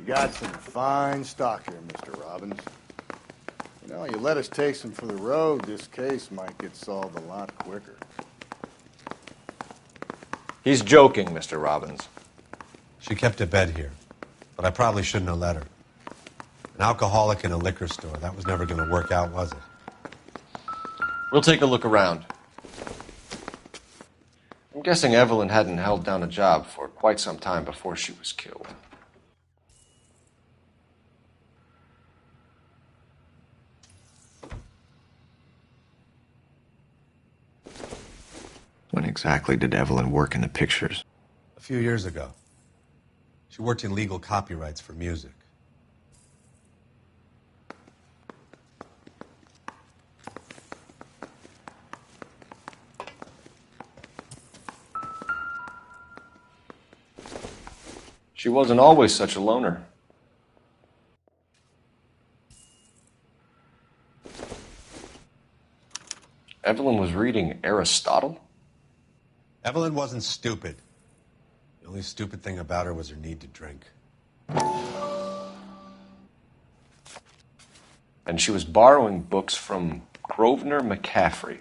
got some fine stock here, Mr. Robbins. You know, you let us take some for the road, this case might get solved a lot quicker. He's joking, Mr. Robbins. She kept a bed here, but I probably shouldn't have let her. An alcoholic in a liquor store, that was never going to work out, was it? We'll take a look around. I'm guessing Evelyn hadn't held down a job for quite some time before she was killed. When exactly did Evelyn work in the pictures? A few years ago. She worked in legal copyrights for music. She wasn't always such a loner. Evelyn was reading Aristotle? Evelyn wasn't stupid. The only stupid thing about her was her need to drink. And she was borrowing books from Grosvenor McCaffrey.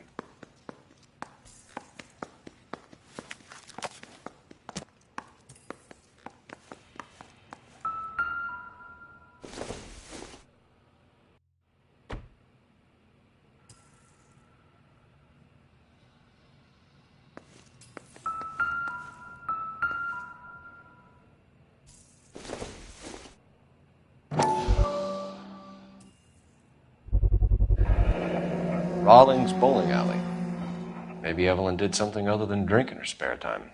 Rawlings Bowling Alley. Maybe Evelyn did something other than drink in her spare time.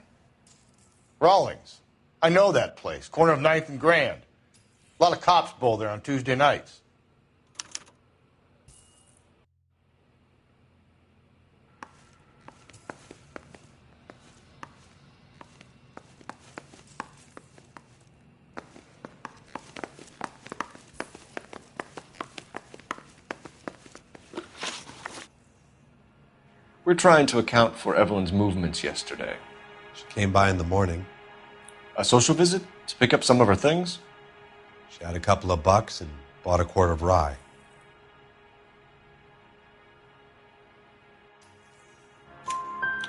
Rawlings. I know that place. Corner of 9th and Grand. A lot of cops bowl there on Tuesday nights. We're trying to account for Evelyn's movements yesterday. She came by in the morning. A social visit? To pick up some of her things? She had a couple of bucks and bought a quart of rye.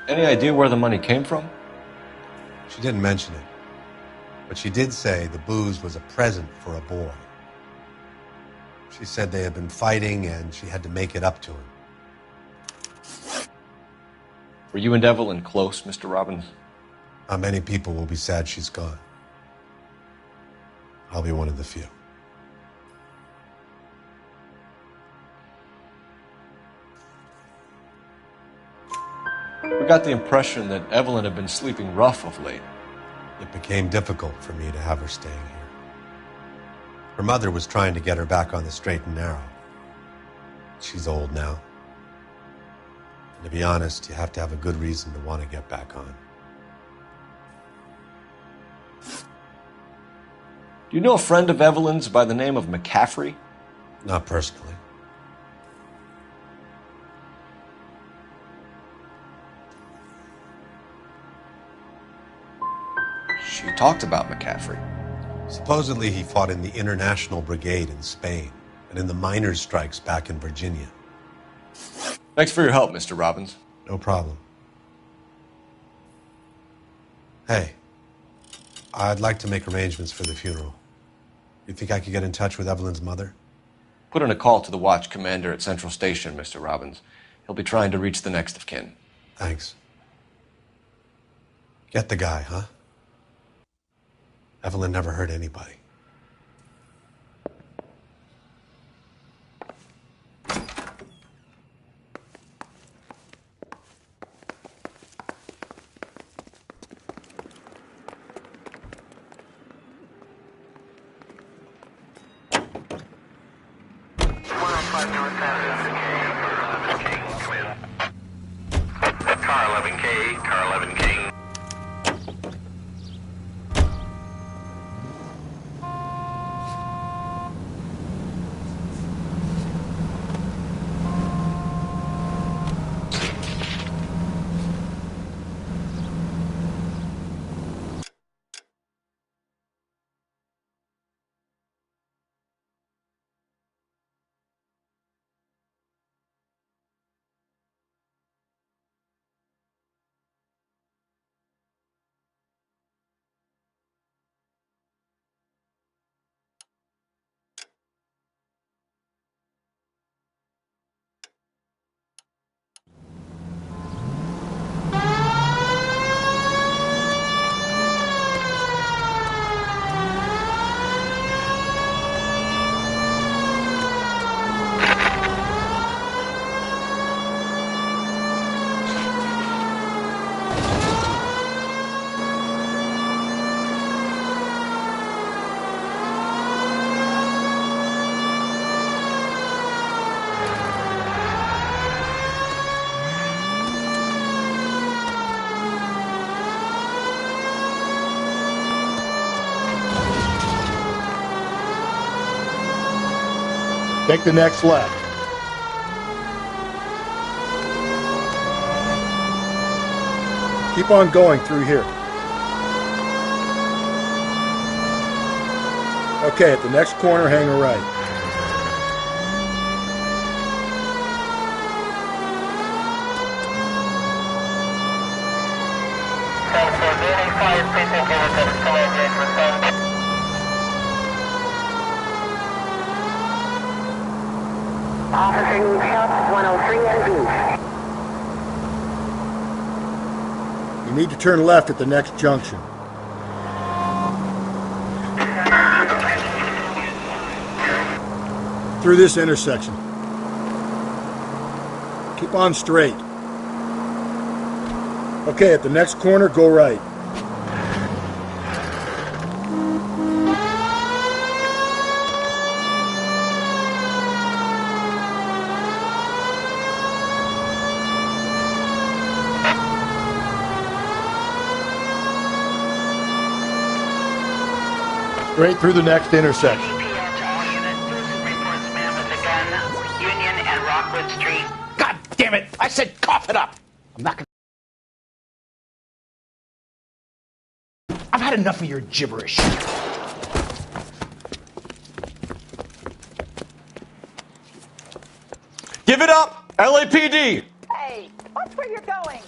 Any idea where the money came from? She didn't mention it, but she did say the booze was a present for a boy. She said they had been fighting and she had to make it up to him. Were you and Evelyn close, Mr. Robbins? Not many people will be sad she's gone. I'll be one of the few. We got the impression that Evelyn had been sleeping rough of late. It became difficult for me to have her staying here. Her mother was trying to get her back on the straight and narrow. She's old now. And to be honest, you have to have a good reason to want to get back on. Do you know a friend of Evelyn's by the name of McCaffrey? Not personally. She talked about McCaffrey. Supposedly he fought in the International Brigade in Spain and in the miners' strikes back in Virginia. Thanks for your help, Mr. Robbins. No problem. Hey, I'd like to make arrangements for the funeral. You think I could get in touch with Evelyn's mother? Put in a call to the watch commander at Central Station, Mr. Robbins. He'll be trying to reach the next of kin. Thanks. Get the guy, huh? Evelyn never hurt anybody. Car 11K, car 11K. Take the next left. Keep on going through here. Okay, at the next corner, hang a right. Officer needs help, 103 and B. You need to turn left at the next junction. Through this intersection. Keep on straight. Okay, at the next corner, go right. Straight through the next intersection. EPL to all units. Citizen reports man with a gun, Union and Rockwood Street. God damn it! I said cough it up! I'm not gonna... I've had enough of your gibberish. Give it up! LAPD! Hey, watch where you're going.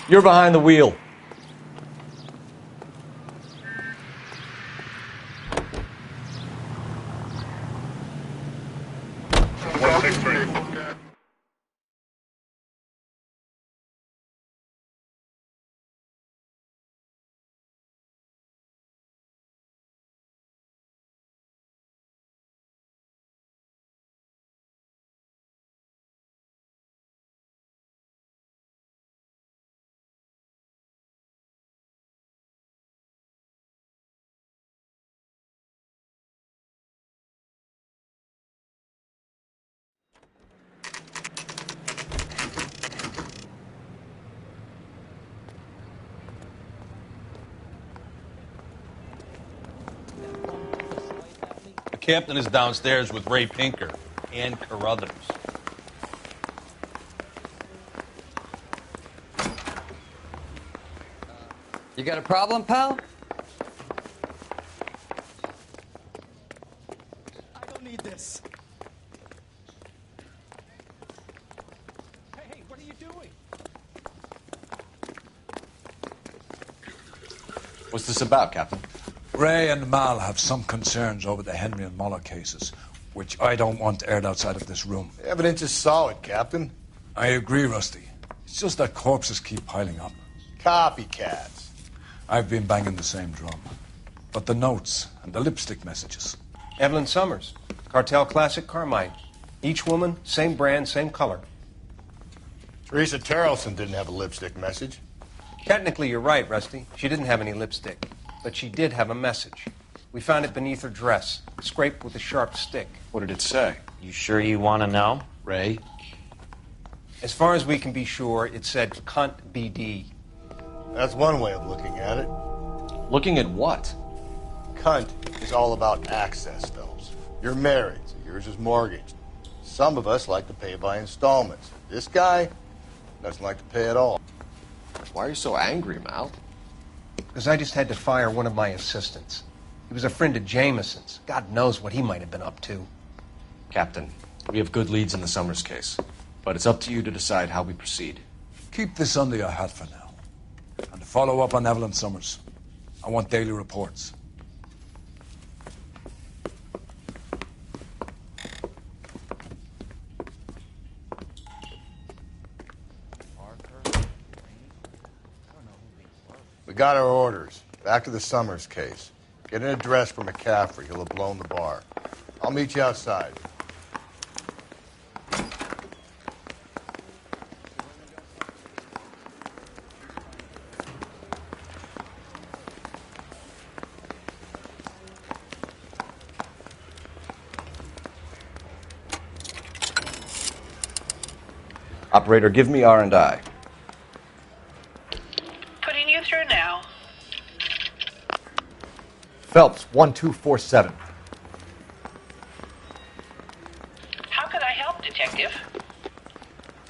You're behind the wheel. The captain is downstairs with Ray Pinker and Carruthers. You got a problem, pal? I don't need this. Hey, what are you doing? What's this about, Captain? Ray and Mal have some concerns over the Henry and Muller cases, which I don't want aired outside of this room. The evidence is solid, Captain. I agree, Rusty. It's just that corpses keep piling up. Copycats. I've been banging the same drum. But the notes and the lipstick messages. Evelyn Summers, Cartel Classic Carmine. Each woman, same brand, same color. Teresa Terrelson didn't have a lipstick message. Technically, you're right, Rusty. She didn't have any lipstick. But she did have a message. We found it beneath her dress, scraped with a sharp stick. What did it say? You sure you want to know? Ray? As far as we can be sure, it said cunt BD. That's one way of looking at it. Looking at what? Cunt is all about access, Phelps. You're married, so yours is mortgaged. Some of us like to pay by installments. This guy doesn't like to pay at all. Why are you so angry, Mal? Because I just had to fire one of my assistants. He was a friend of Jameson's. God knows what he might have been up to. Captain, we have good leads in the Summers case, but it's up to you to decide how we proceed. Keep this under your hat for now. And to follow up on Evelyn Summers, I want daily reports. We got our orders. Back to the Summers case. Get an address for McCaffrey. He'll have blown the bar. I'll meet you outside. Operator, give me R&I. Putting you through now. Phelps, 1247. How could I help, Detective?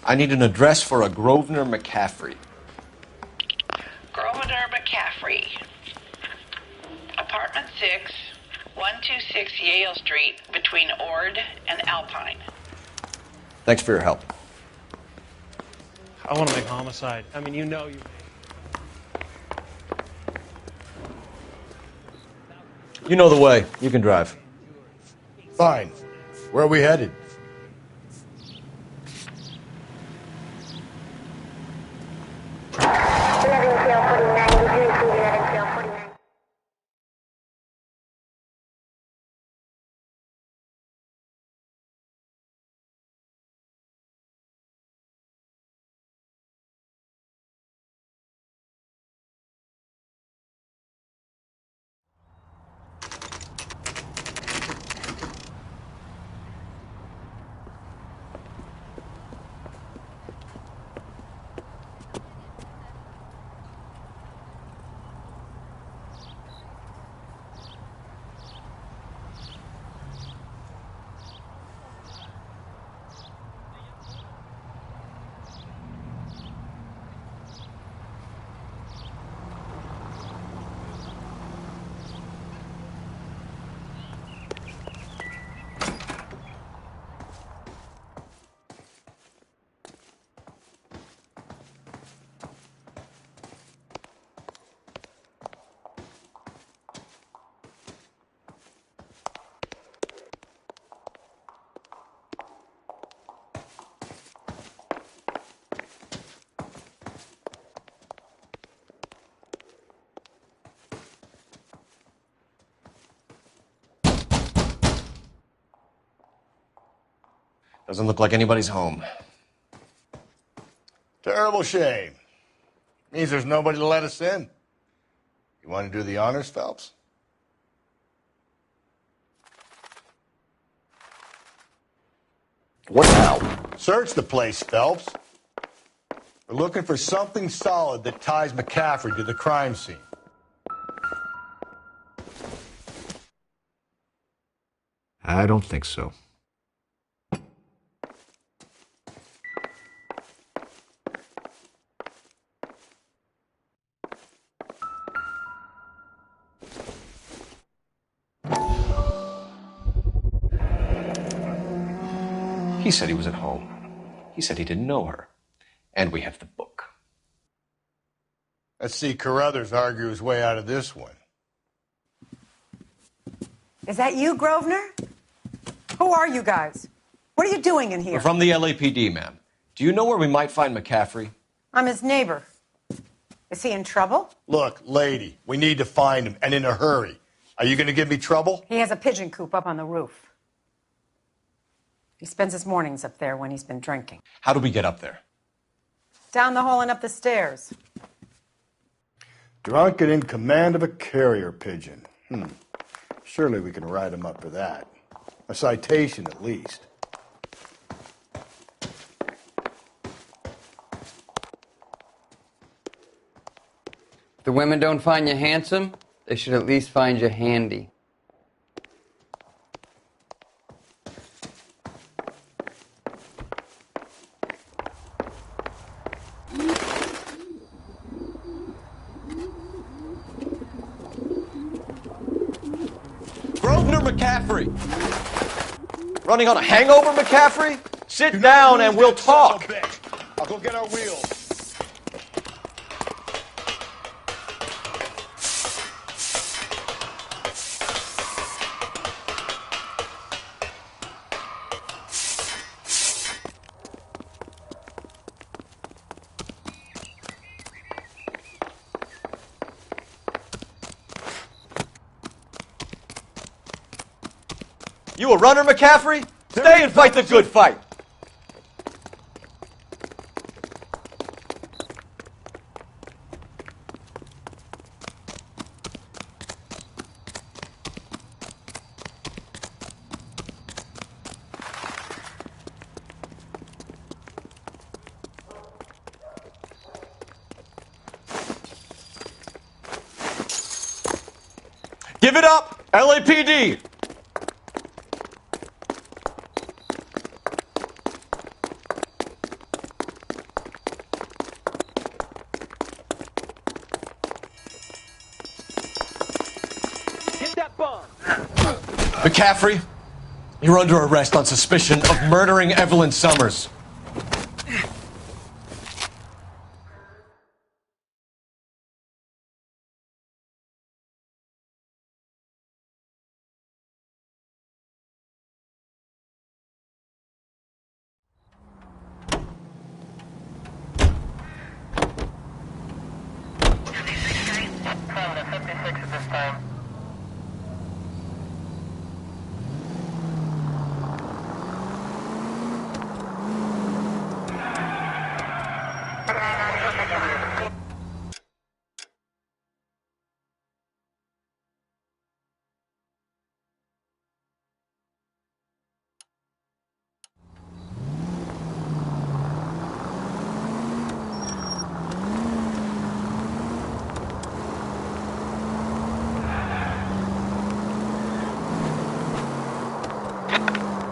I need an address for a Grosvenor McCaffrey. Grosvenor McCaffrey. Apartment 6, 126 Yale Street, between Ord and Alpine. Thanks for your help. I want to make homicide. I mean, you know you. You know the way. You can drive. Fine. Where are we headed? Doesn't look like anybody's home. Terrible shame. Means there's nobody to let us in. You want to do the honors, Phelps? What now? Search the place, Phelps. We're looking for something solid that ties McCaffrey to the crime scene. I don't think so. He said he was at home. He said he didn't know her. And we have the book. Let's see Carruthers argue his way out of this one. Is that you, Grosvenor? Who are you guys? What are you doing in here? We're from the LAPD, ma'am. Do you know where we might find McCaffrey? I'm his neighbor. Is he in trouble? Look, lady, we need to find him, and in a hurry. Are you going to give me trouble? He has a pigeon coop up on the roof. He spends his mornings up there when he's been drinking. How do we get up there? Down the hall and up the stairs. Drunk and in command of a carrier pigeon. Surely we can write him up for that. A citation, at least. If the women don't find you handsome, they should at least find you handy. Grosvenor McCaffrey! Running on a hangover, McCaffrey? Sit down and we'll talk. I'll go get our wheels. You a runner, McCaffrey? Stay and fight the good fight. Give it up, LAPD! Get that bomb! McCaffrey, you're under arrest on suspicion of murdering Evelyn Summers.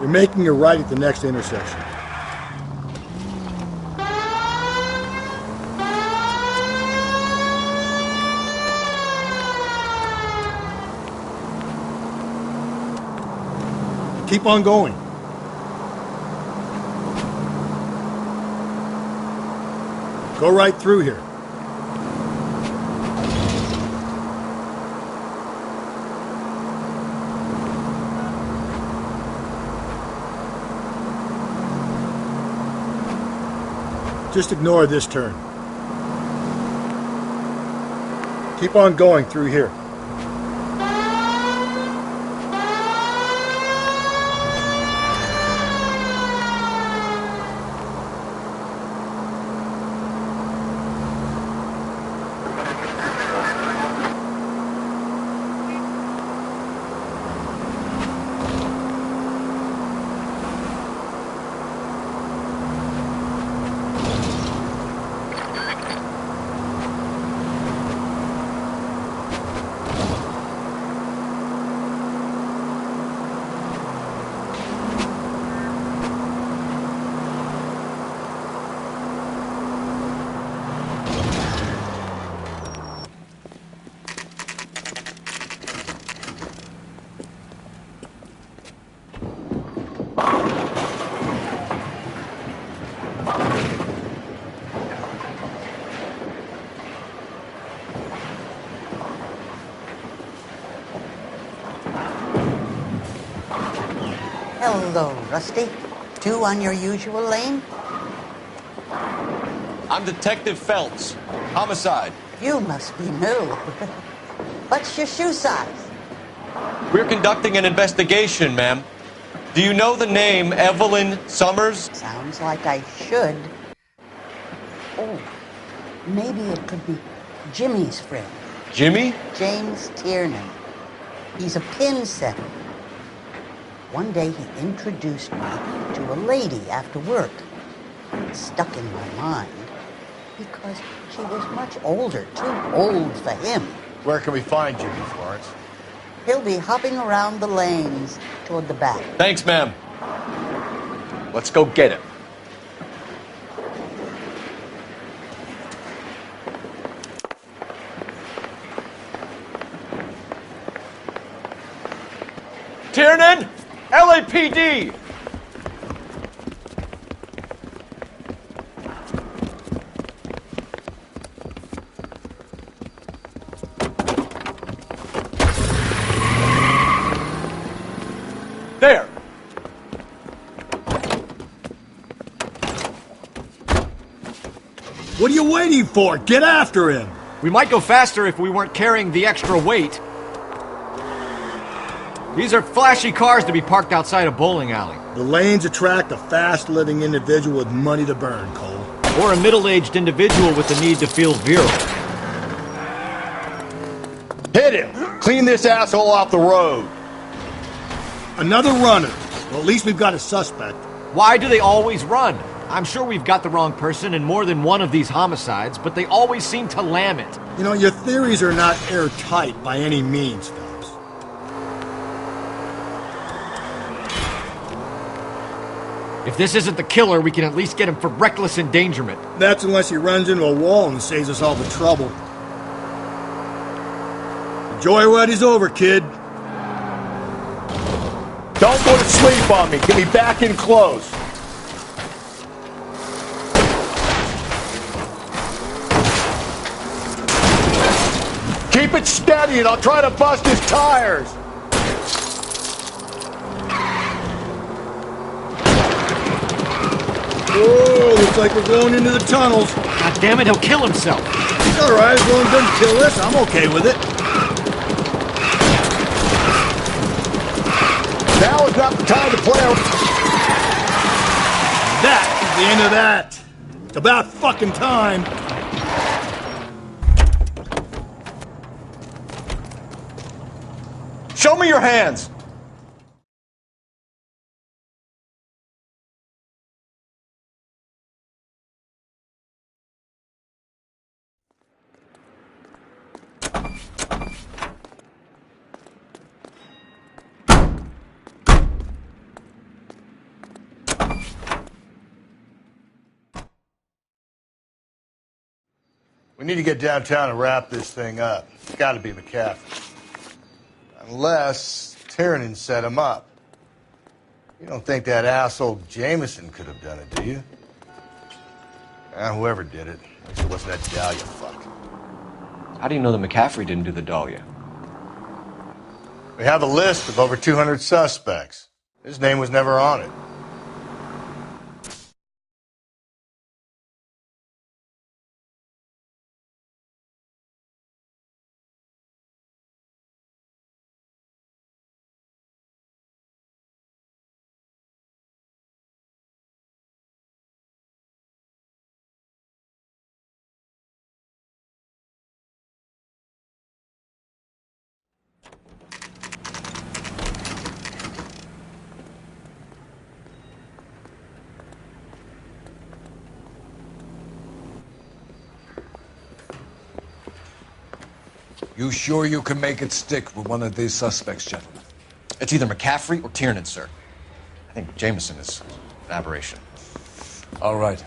You're making a right at the next intersection. Keep on going. Go right through here. Just ignore this turn. Keep on going through here. Hello, Rusty. Two on your usual lane? I'm Detective Phelps. Homicide. You must be new. What's your shoe size? We're conducting an investigation, ma'am. Do you know the name Evelyn Summers? Sounds like I should. Oh, maybe it could be Jimmy's friend. Jimmy? James Tiernan. He's a pin setter. One day he introduced me to a lady after work. It stuck in my mind because she was much older, too old for him. Where can we find Jimmy, Florence? He'll be hopping around the lanes toward the back. Thanks, ma'am. Let's go get him. Tiernan! LAPD! There! What are you waiting for? Get after him! We might go faster if we weren't carrying the extra weight. These are flashy cars to be parked outside a bowling alley. The lanes attract a fast-living individual with money to burn, Cole. Or a middle-aged individual with the need to feel virile. Hit him! Clean this asshole off the road! Another runner. Well, at least we've got a suspect. Why do they always run? I'm sure we've got the wrong person in more than one of these homicides, but they always seem to lam it. You know, your theories are not airtight by any means, Phelps. If this isn't the killer, we can at least get him for reckless endangerment. That's unless he runs into a wall and saves us all the trouble. The joyride is over, kid. Don't go to sleep on me. Get me back in close. Keep it steady and I'll try to bust his tires. Whoa, looks like we're going into the tunnels. God damn it, he'll kill himself. It's all right, as long as he doesn't kill us, I'm okay with it. Now is not the time to play around. That is the end of that. It's about fucking time. Show me your hands. We need to get downtown and wrap this thing up. It's got to be McCaffrey. Unless Tiernan set him up. You don't think that asshole Jameson could have done it, do you? Whoever did it. At least it wasn't that Dahlia fuck. How do you know that McCaffrey didn't do the Dahlia? We have a list of over 200 suspects. His name was never on it. You sure you can make it stick with one of these suspects, gentlemen? It's either McCaffrey or Tiernan, sir. I think Jameson is an aberration. All right.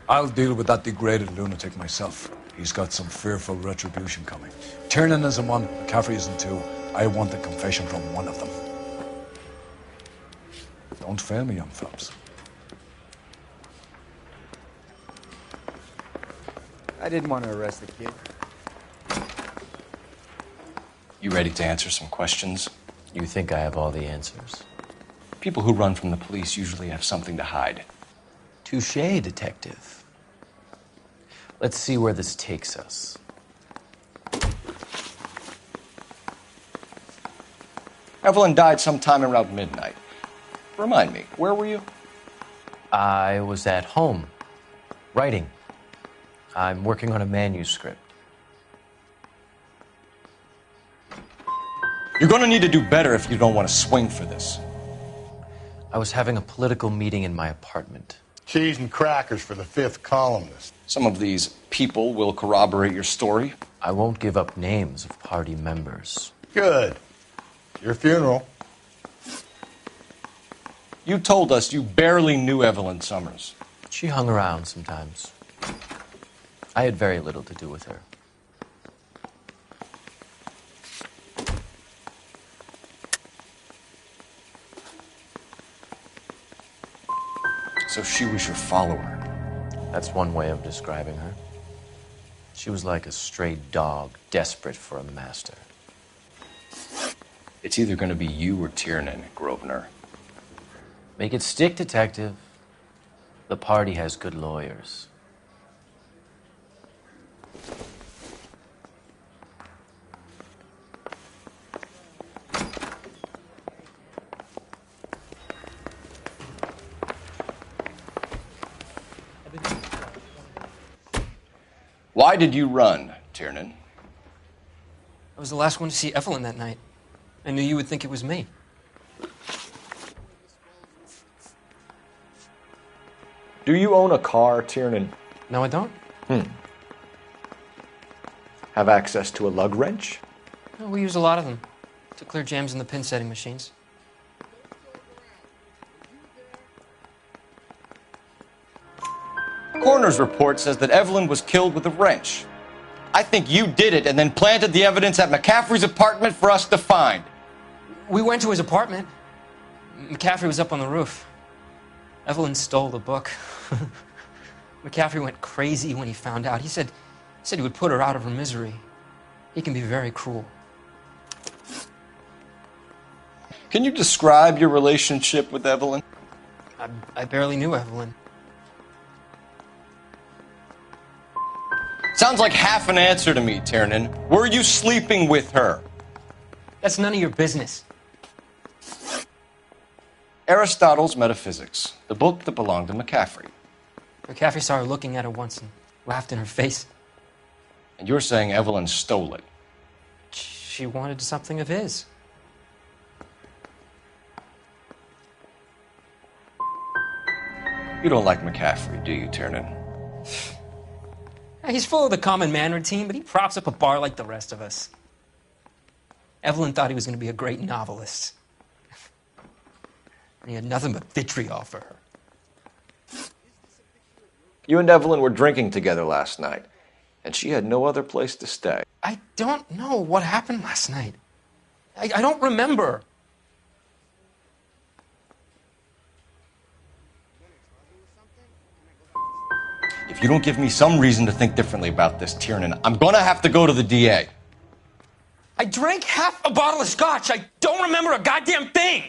I'll deal with that degraded lunatic myself. He's got some fearful retribution coming. Tiernan isn't one, McCaffrey isn't two. I want a confession from one of them. Don't fail me, young Phelps. I didn't want to arrest the kid. You ready to answer some questions? You think I have all the answers? People who run from the police usually have something to hide. Touché, detective. Let's see where this takes us. Evelyn died sometime around midnight. Remind me, where were you? I was at home, writing. I'm working on a manuscript. You're going to need to do better if you don't want to swing for this. I was having a political meeting in my apartment. Cheese and crackers for the fifth columnist. Some of these people will corroborate your story. I won't give up names of party members. Good. Your funeral. You told us you barely knew Evelyn Summers. She hung around sometimes. I had very little to do with her. So she was your follower. That's one way of describing her. She was like a stray dog, desperate for a master. It's either going to be you or Tiernan, Grosvenor. Make it stick, detective. The party has good lawyers. Why did you run, Tiernan? I was the last one to see Evelyn that night. I knew you would think it was me. Do you own a car, Tiernan? No, I don't. Have access to a lug wrench? No, we use a lot of them to clear jams in the pin setting machines. Coroner's report says that Evelyn was killed with a wrench. I think you did it and then planted the evidence at McCaffrey's apartment for us to find. We went to his apartment. McCaffrey was up on the roof. Evelyn stole the book. McCaffrey went crazy when he found out. He said he would put her out of her misery. He can be very cruel. Can you describe your relationship with Evelyn? I barely knew Evelyn. Sounds like half an answer to me, Tiernan. Were you sleeping with her? That's none of your business. Aristotle's Metaphysics, the book that belonged to McCaffrey. McCaffrey saw her looking at it once and laughed in her face. And you're saying Evelyn stole it? She wanted something of his. You don't like McCaffrey, do you, Tiernan? He's full of the common man routine, but he props up a bar like the rest of us. Evelyn thought he was going to be a great novelist. And he had nothing but vitriol for her. You and Evelyn were drinking together last night, and she had no other place to stay. I don't know what happened last night. I don't remember. If you don't give me some reason to think differently about this, Tiernan, I'm going to have to go to the DA. I drank half a bottle of scotch. I don't remember a goddamn thing.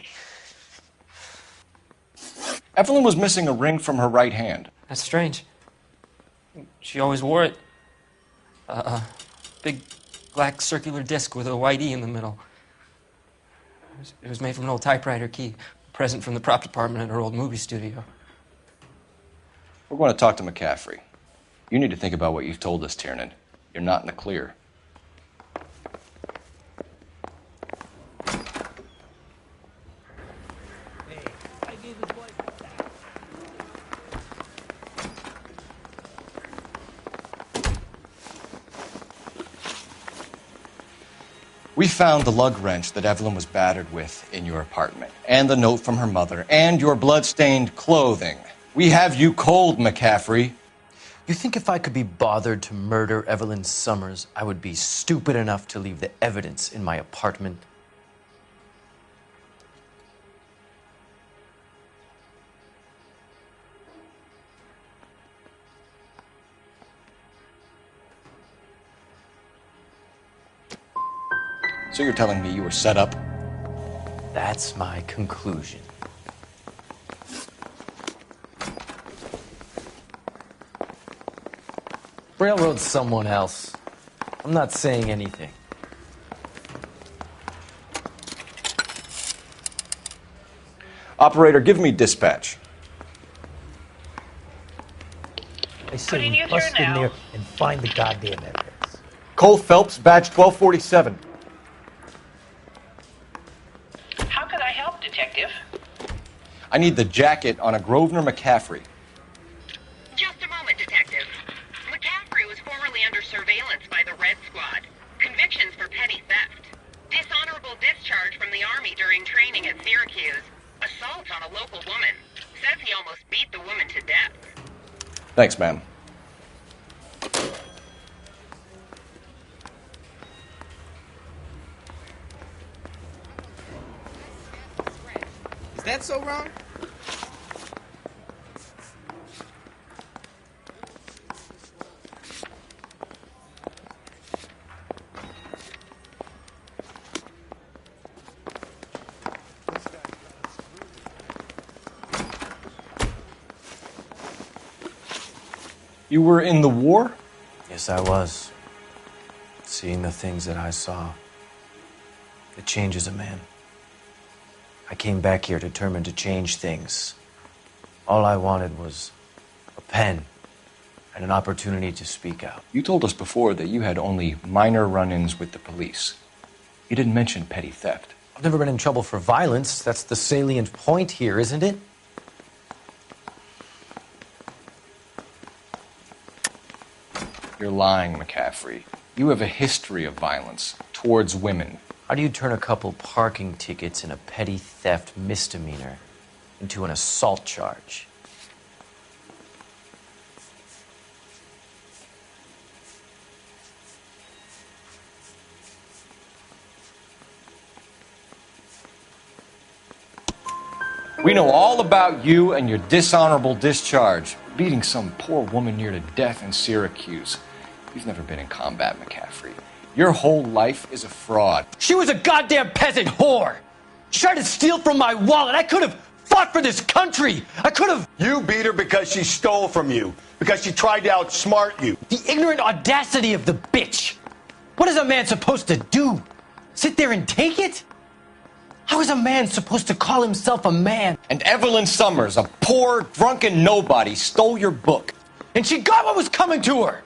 Evelyn was missing a ring from her right hand. That's strange. She always wore it. Big black circular disc with a white E in the middle. It was made from an old typewriter key, a present from the prop department at her old movie studio. We're going to talk to McCaffrey. You need to think about what you've told us, Tiernan. You're not in the clear. We found the lug wrench that Evelyn was battered with in your apartment, and the note from her mother, and your blood-stained clothing. We have you cold, McCaffrey. You think if I could be bothered to murder Evelyn Summers, I would be stupid enough to leave the evidence in my apartment? So you're telling me you were set up? That's my conclusion. Railroad someone else. I'm not saying anything. Operator, give me dispatch. I say we bust in there and find the goddamn evidence. Cole Phelps, badge 1247. How could I help, Detective? I need the jacket on a Grosvenor McCaffrey. Just a moment, Detective. McCaffrey was formerly under surveillance by the Red Squad. Convictions for petty theft. Dishonorable discharge from the Army during training at Syracuse. Assault on a local woman. Says he almost beat the woman to death. Thanks, ma'am. Is that so wrong? You were in the war? Yes, I was. Seeing the things that I saw, it changes a man. I came back here determined to change things. All I wanted was a pen and an opportunity to speak out. You told us before that you had only minor run-ins with the police. You didn't mention petty theft. I've never been in trouble for violence. That's the salient point here, isn't it? You're lying, McCaffrey. You have a history of violence towards women. How do you turn a couple parking tickets and a petty theft misdemeanor into an assault charge? We know all about you and your dishonorable discharge, beating some poor woman near to death in Syracuse. You've never been in combat, McCaffrey. Your whole life is a fraud. She was a goddamn peasant whore. She tried to steal from my wallet. I could have fought for this country. I could have... You beat her because she stole from you, because she tried to outsmart you. The ignorant audacity of the bitch. What is a man supposed to do? Sit there and take it? How is a man supposed to call himself a man? And Evelyn Summers, a poor, drunken nobody, stole your book. And she got what was coming to her.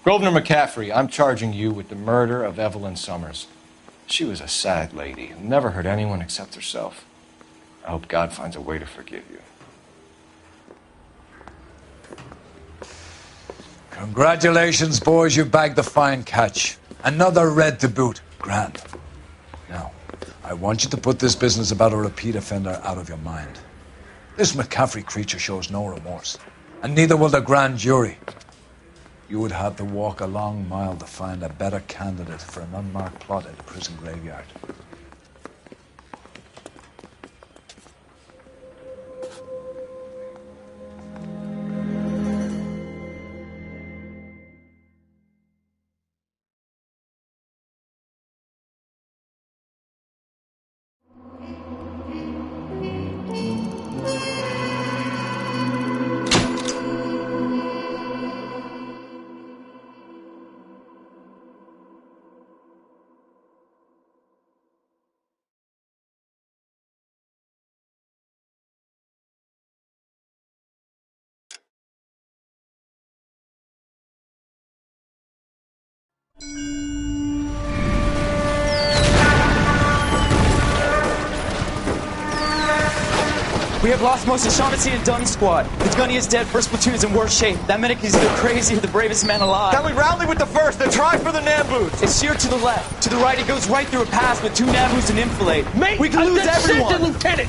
Grosvenor McCaffrey, I'm charging you with the murder of Evelyn Summers. She was a sad lady who never hurt anyone except herself. I hope God finds a way to forgive you. Congratulations, boys. You bagged the fine catch. Another red to boot. Grand. Now, I want you to put this business about a repeat offender out of your mind. This McCaffrey creature shows no remorse, and neither will the grand jury. You would have to walk a long mile to find a better candidate for an unmarked plot at the prison graveyard. We have lost most of Shaughnessy and Dunn's squad. The gunny is dead. First platoon is in worse shape. That medic is either crazy or the bravest man alive. Can we rally with the first and try for the Nambus? It's sheer to the left. To the right, it goes right through a pass with 2 Nambus and enfilade. Mate, we can lose everyone. Lieutenant!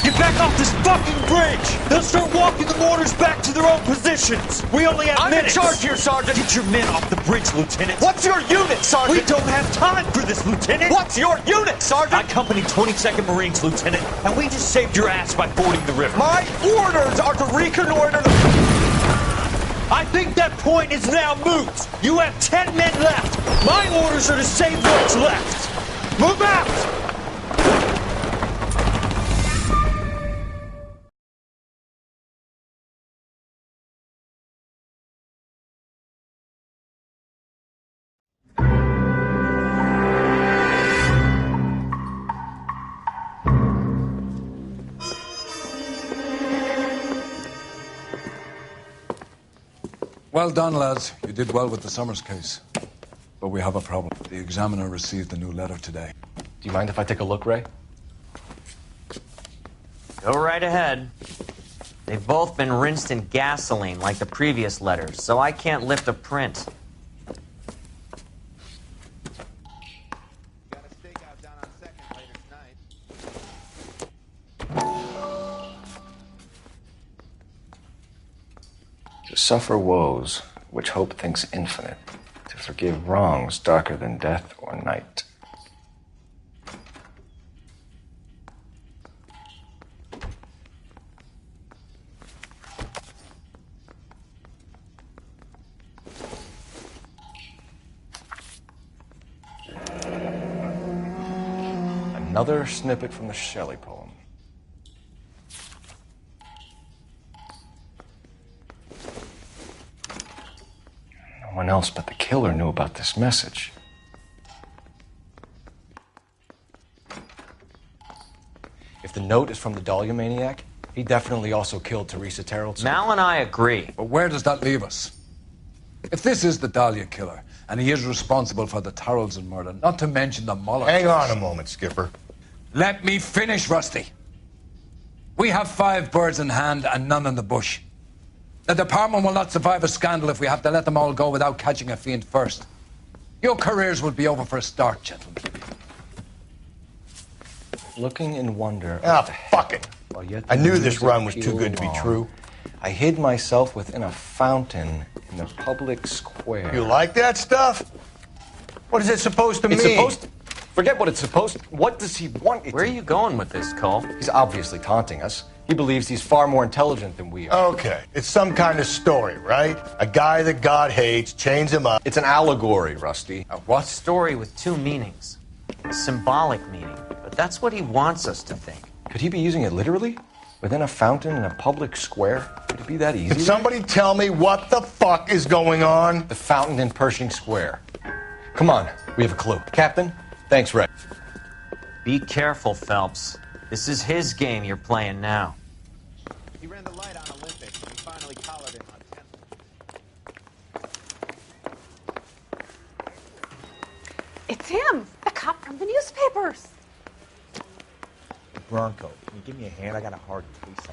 Get back off this fucking bridge! They'll start walking the mortars back to their own positions. We only have minutes. I'm in charge here, Sergeant. Get your men off the bridge, Lieutenant. What's your unit, Sergeant? We don't have time for this, Lieutenant. What's your unit, Sergeant? I company 22nd Marines, Lieutenant, and we just saved your ass by fording the river. My orders are to reconnoiter the... I think that point is now moot. You have 10 men left. My orders are to save what's left. Move out! Well done, lads. You did well with the Summers case. But we have a problem. The examiner received a new letter today. Do you mind if I take a look, Ray? Go right ahead. They've both been rinsed in gasoline like the previous letters, so I can't lift a print. To suffer woes which hope thinks infinite, to forgive wrongs darker than death or night. Another snippet from the Shelley poem. No one else but the killer knew about this message. If the note is from the Dahlia maniac, He definitely also killed Teresa Terrellson. Mal and I agree. But where does that leave us? If this is the Dahlia killer, and he is responsible for the Tarrelson murder, not to mention the Muller... Hang on a moment, Skipper. Let me finish, Rusty. We have 5 birds in hand and none in the bush. The department will not survive a scandal if we have to let them all go without catching a fiend first. Your careers will be over for a start, gentlemen. Looking in wonder... Ah, fuck it. I knew this run was too good to be true. I hid myself within a fountain in the public square. You like that stuff? What is it supposed to mean? It's supposed to... Forget what it's supposed to... What does he want it Where are you going with this, Cole? He's obviously taunting us. He believes he's far more intelligent than we are. Okay, it's some kind of story, right? A guy that God hates, chains him up. It's an allegory, Rusty. A what? Story with 2 meanings. A symbolic meaning. But that's what he wants us to think. Could he be using it literally? Within a fountain in a public square? Could it be that easy? Can somebody tell me what the fuck is going on? The fountain in Pershing Square. Come on, we have a clue. Captain, thanks, Red. Be careful, Phelps. This is his game you're playing now. He ran the light on Olympic and finally collared him on 10th. It's him, the cop from the newspapers. Bronco, can you give me a hand? I got a hard case.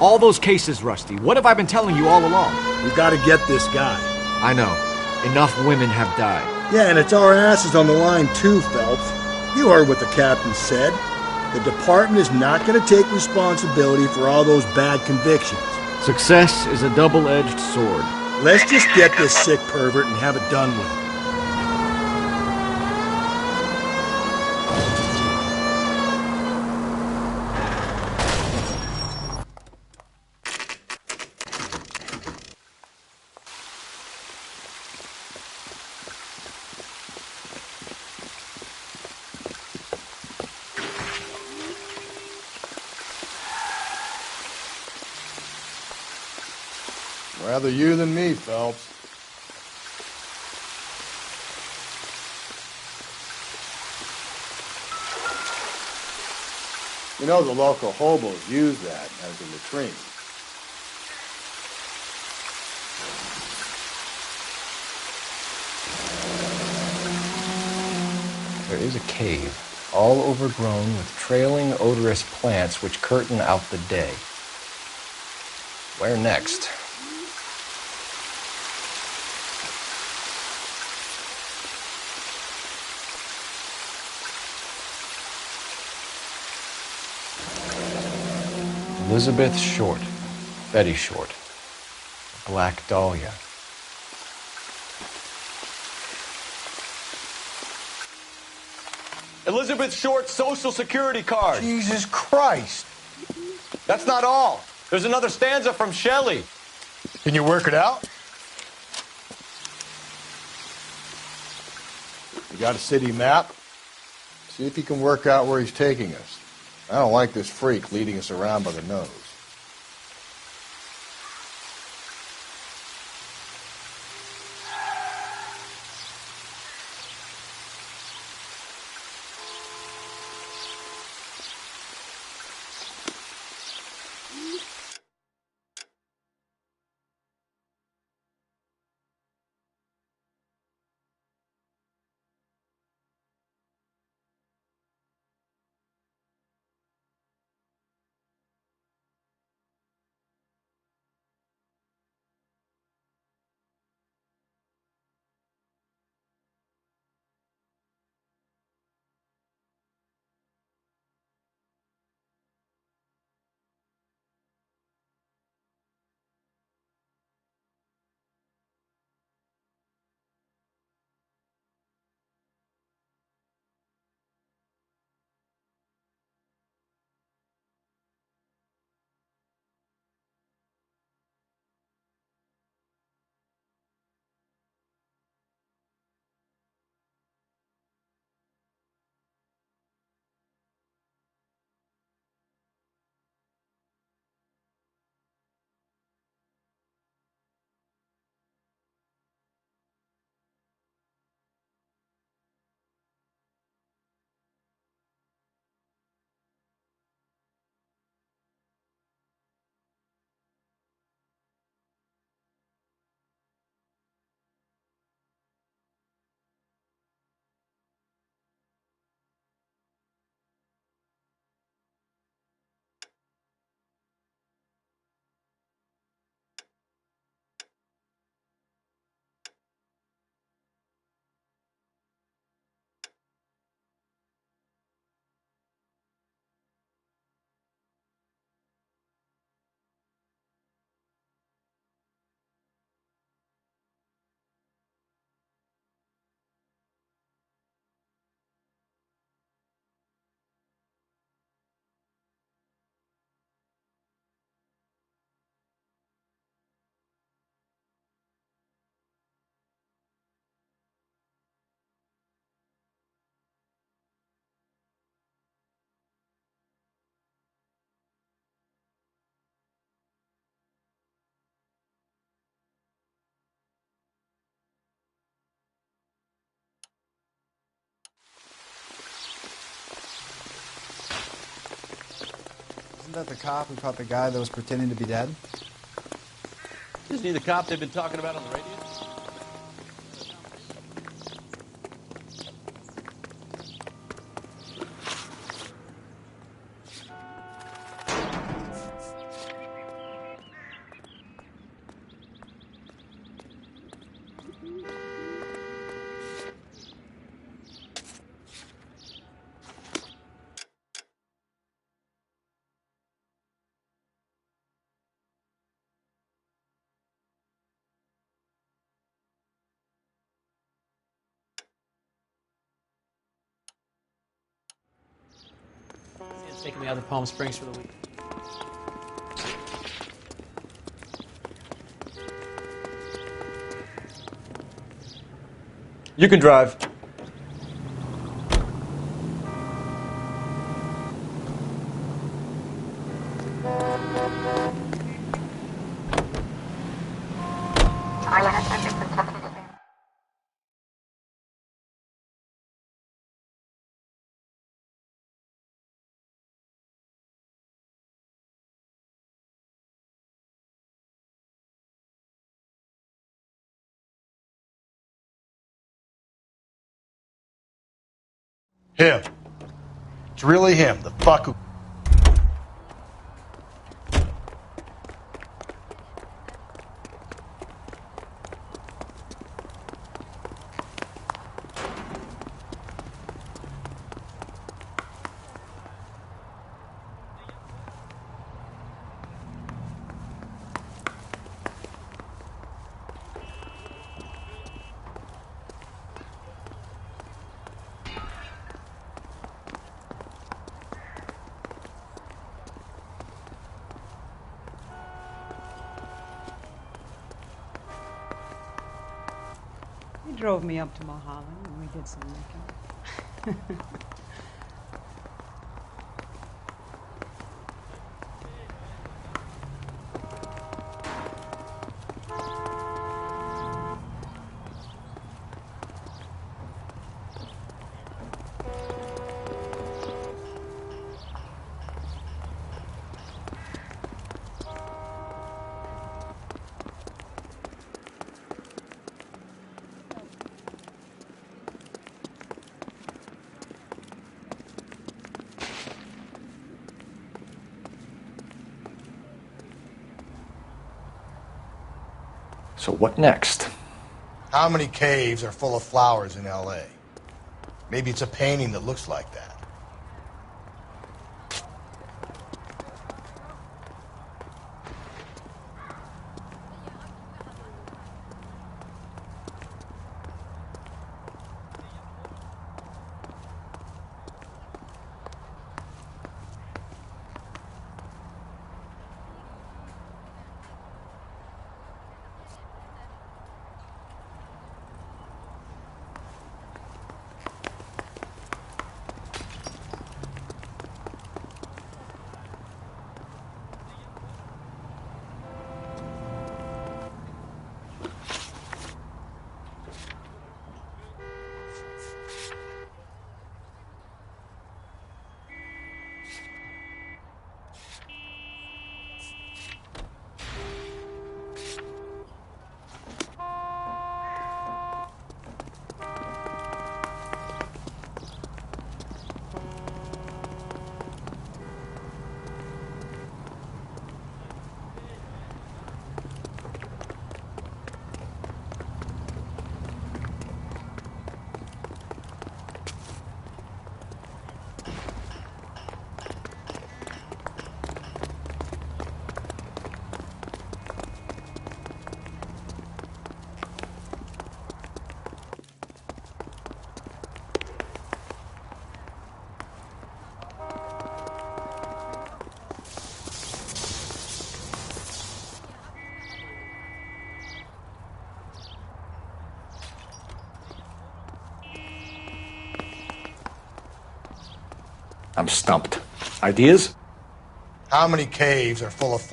All those cases, Rusty. What have I been telling you all along? We gotta get this guy. I know. Enough women have died. Yeah, and it's our asses on the line too, Phelps. You heard what the captain said. The department is not gonna take responsibility for all those bad convictions. Success is a double-edged sword. Let's just get this sick pervert and have it done with. Rather you than me, Phelps. You know the local hobos use that as a latrine. There is a cave, all overgrown with trailing odorous plants which curtain out the day. Where next? Elizabeth Short, Betty Short, Black Dahlia. Elizabeth Short's Social Security card. Jesus Christ. That's not all. There's another stanza from Shelley. Can you work it out? You got a city map? See if you can work out where he's taking us. I don't like this freak leading us around by the nose. Isn't that the cop who caught the guy that was pretending to be dead? Isn't he the cop they've been talking about on the radio? It's taking me out to Palm Springs for the week. You can drive. Him. It's really him, the fuck who... He drove me up to Mulholland and we did some making. So what next? How many caves are full of flowers in L.A.? Maybe it's a painting that looks like that. I'm stumped. Ideas? How many caves are full of...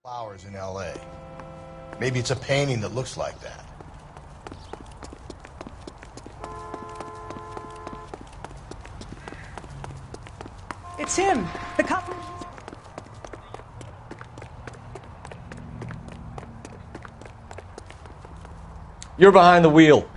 Flowers in L.A. Maybe it's a painting that looks like that. It's him. The cop. You're behind the wheel.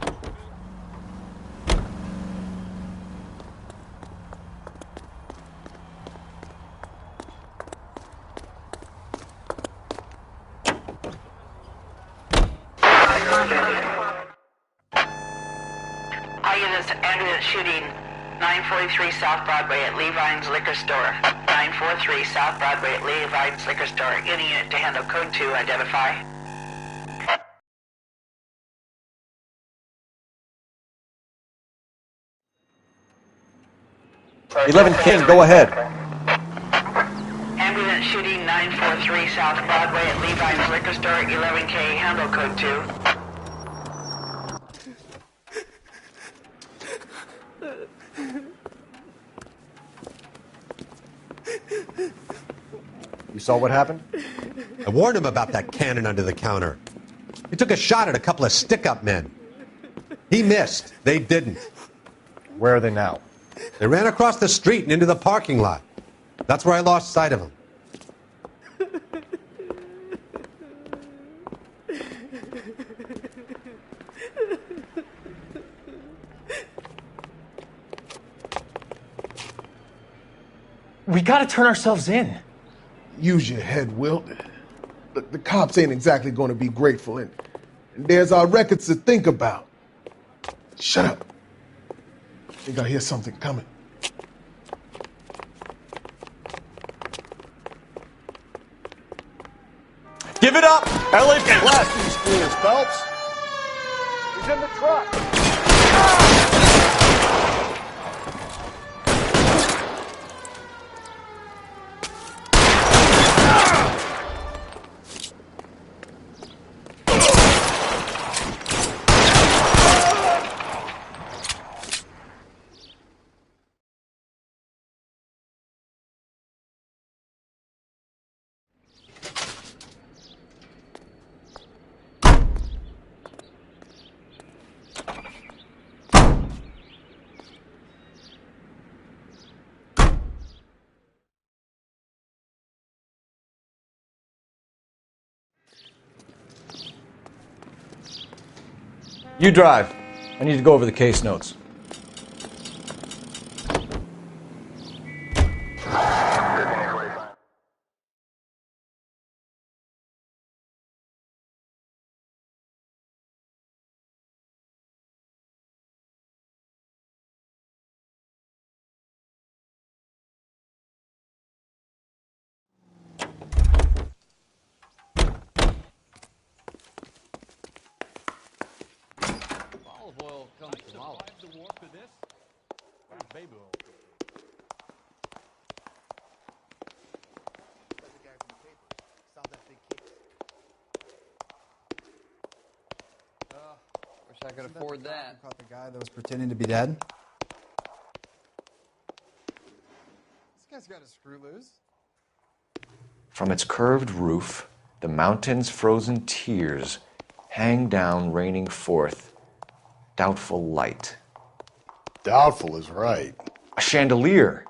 All units, ambulance shooting 943 South Broadway at Levine's Liquor Store. 943 South Broadway at Levine's Liquor Store. Any unit to handle code 2, identify. King, go ahead. Ambulance shooting 943 South Broadway at Levine's Liquor Store. 11K, handle code 2. You saw what happened? I warned him about that cannon under the counter. He took a shot at a couple of stick-up men. He missed. They didn't. Where are they now? They ran across the street and into the parking lot. That's where I lost sight of them. We gotta turn ourselves in. Use your head, Wilt. The cops ain't exactly going to be grateful, and there's our records to think about. Shut up. I think I hear something coming. Give it up! LA Blast these fools, Phelps. He's in the truck. You drive. I need to go over the case notes. Olive oil comes from olive. The warmth of this? Where's baby oil? Wish I could afford that. Caught the guy that was pretending to be dead. This guy's got a screw loose. From its curved roof, the mountain's frozen tears hang down, raining forth doubtful light. Doubtful is right. A chandelier.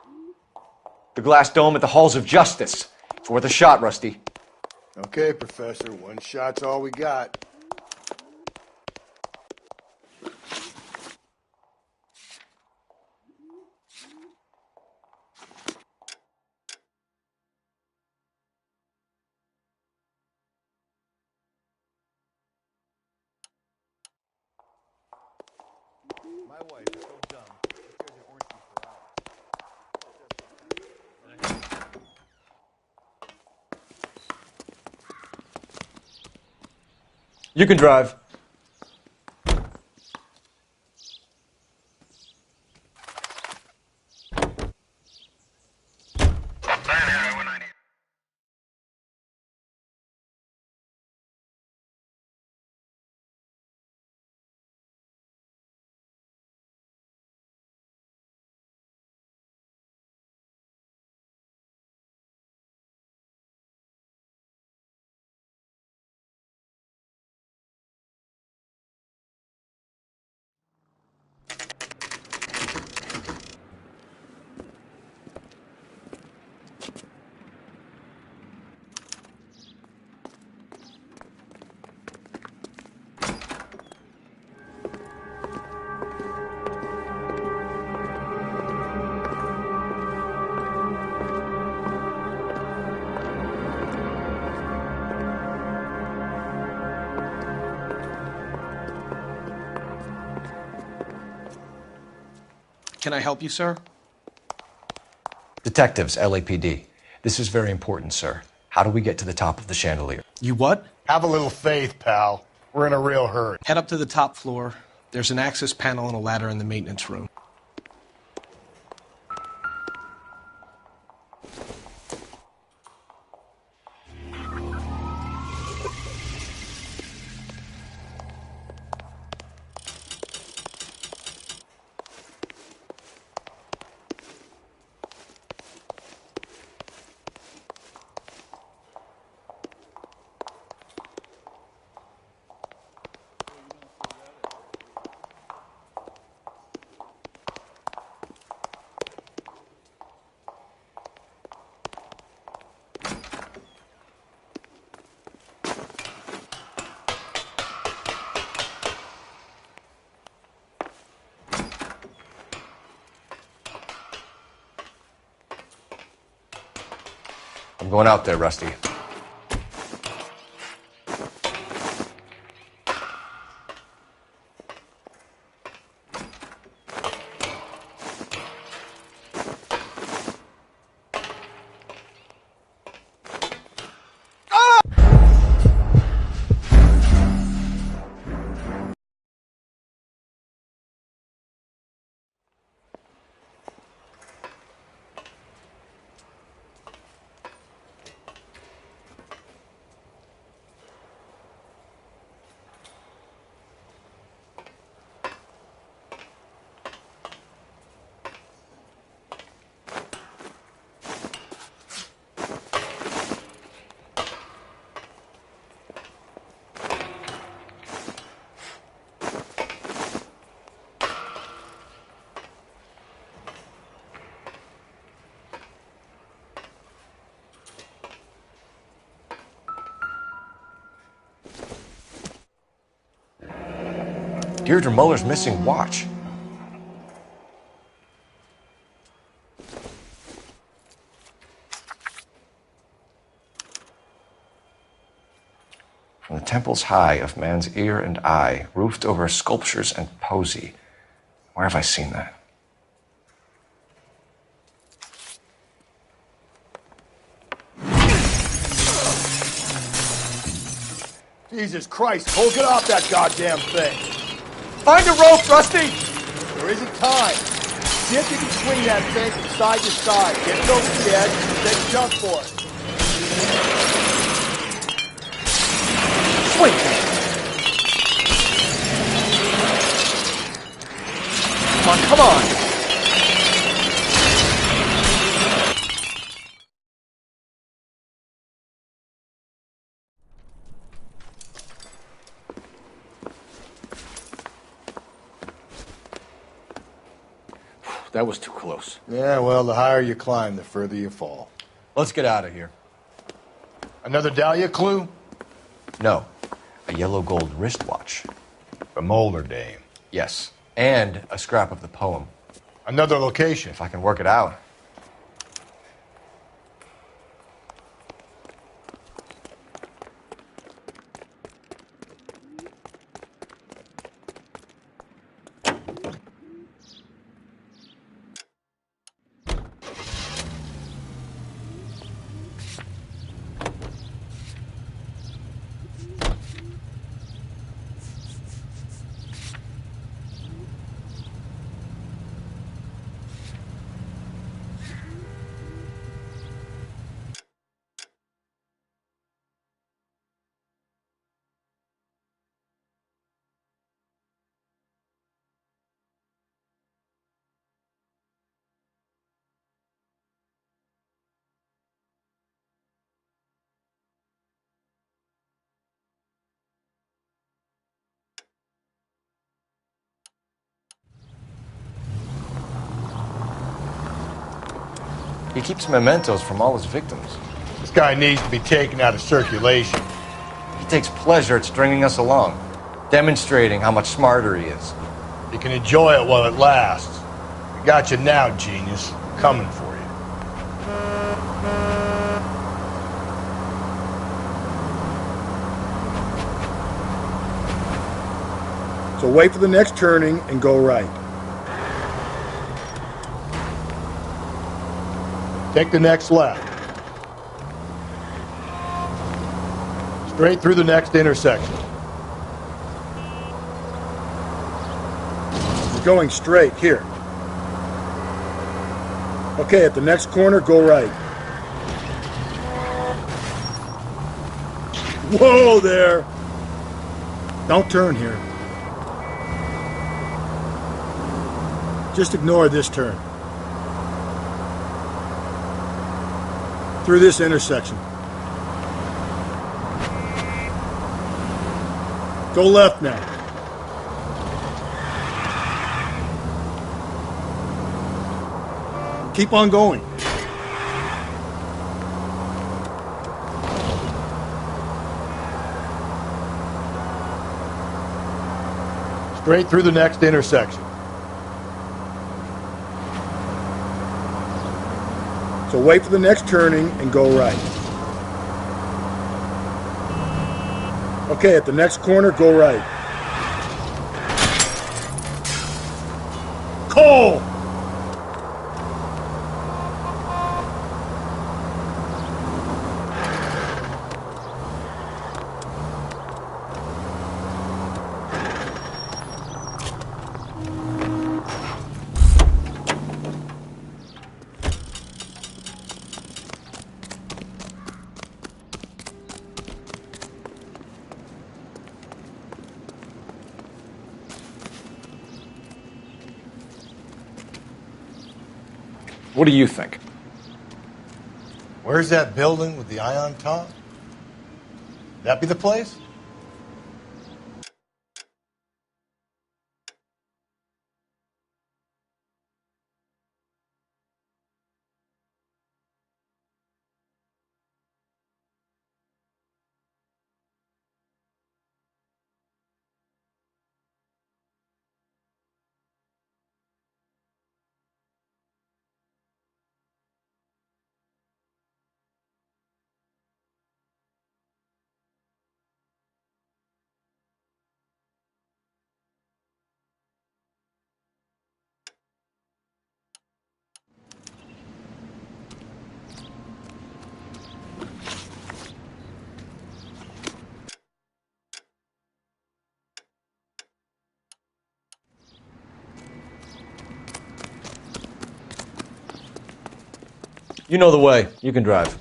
The glass dome at the halls of justice. It's worth a shot, Rusty. Okay, Professor, one shot's all we got. My wife is so dumb. She stares at orange juice for hours. You can drive. Can I help you, sir? Detectives, LAPD. This is very important, sir. How do we get to the top of the chandelier? You what? Have a little faith, pal. We're in a real hurry. Head up to the top floor. There's an access panel and a ladder in the maintenance room. I'm going out there, Rusty. Deirdre Muller's missing watch. From the temples high of man's ear and eye, roofed over sculptures and poesy. Where have I seen that? Jesus Christ, Cole, get off that goddamn thing. Find a rope, Rusty! There isn't time. See if you can swing that thing from side to side. Get it over the edge and take a jump for it. Swing! Come on! That was too close. Yeah, well, the higher you climb, the further you fall. Let's get out of here. Another Dahlia clue? No. A yellow gold wristwatch. A Molar dame. Yes. And a scrap of the poem. Another location. If I can work it out. He keeps mementos from all his victims. This guy needs to be taken out of circulation. He takes pleasure at stringing us along, demonstrating how much smarter he is. You can enjoy it while it lasts. We got you now, genius. Coming for you. So wait for the next turning and go right. Take the next left. Straight through the next intersection. You're going straight, here. Okay, at the next corner, go right. Whoa there! Don't turn here. Just ignore this turn. Through this intersection. Go left now. Keep on going. Straight through the next intersection. So wait for the next turning and go right. Okay, at the next corner, go right. Cole! What do you think? Where's that building with the eye on top? That be the place? You know the way. You can drive.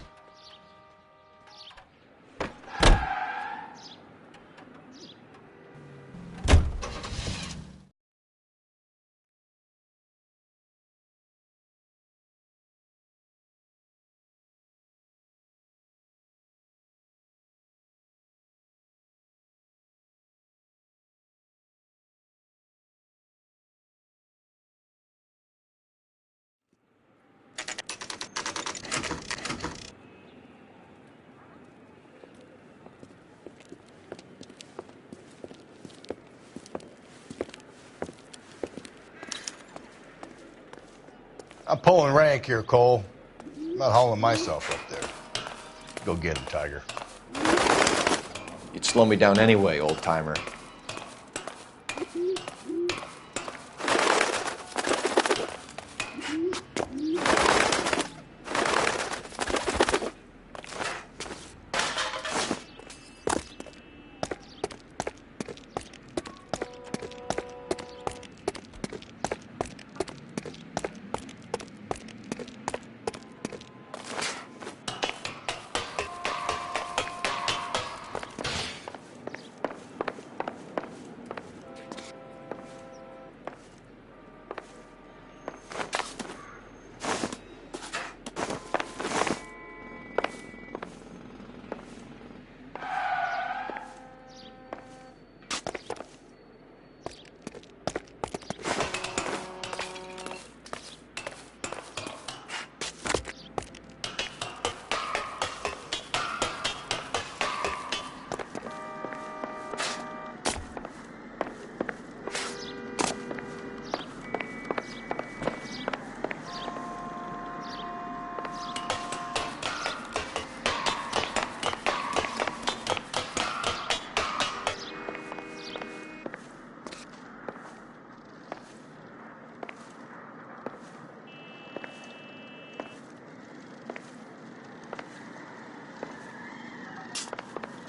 I'm pulling rank here, Cole. I'm not hauling myself up there. Go get him, Tiger. You'd slow me down anyway, old-timer.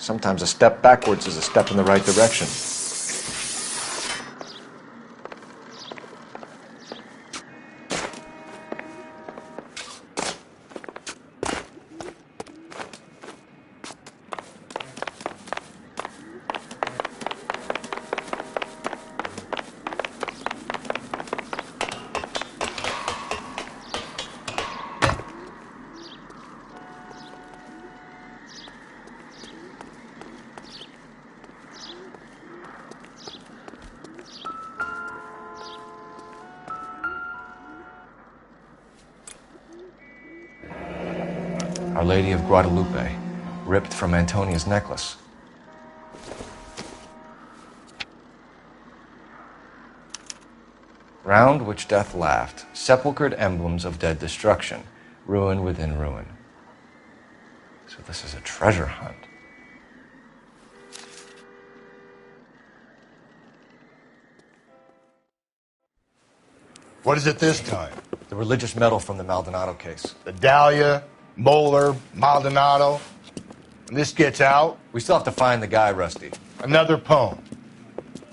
Sometimes a step backwards is a step in the right direction. Our Lady of Guadalupe, ripped from Antonia's necklace. Round which death laughed, sepulchred emblems of dead destruction, ruin within ruin. So this is a treasure hunt. What is it this time? The religious medal from the Maldonado case. The Dahlia, Moeller, Maldonado. When this gets out... We still have to find the guy, Rusty. Another poem.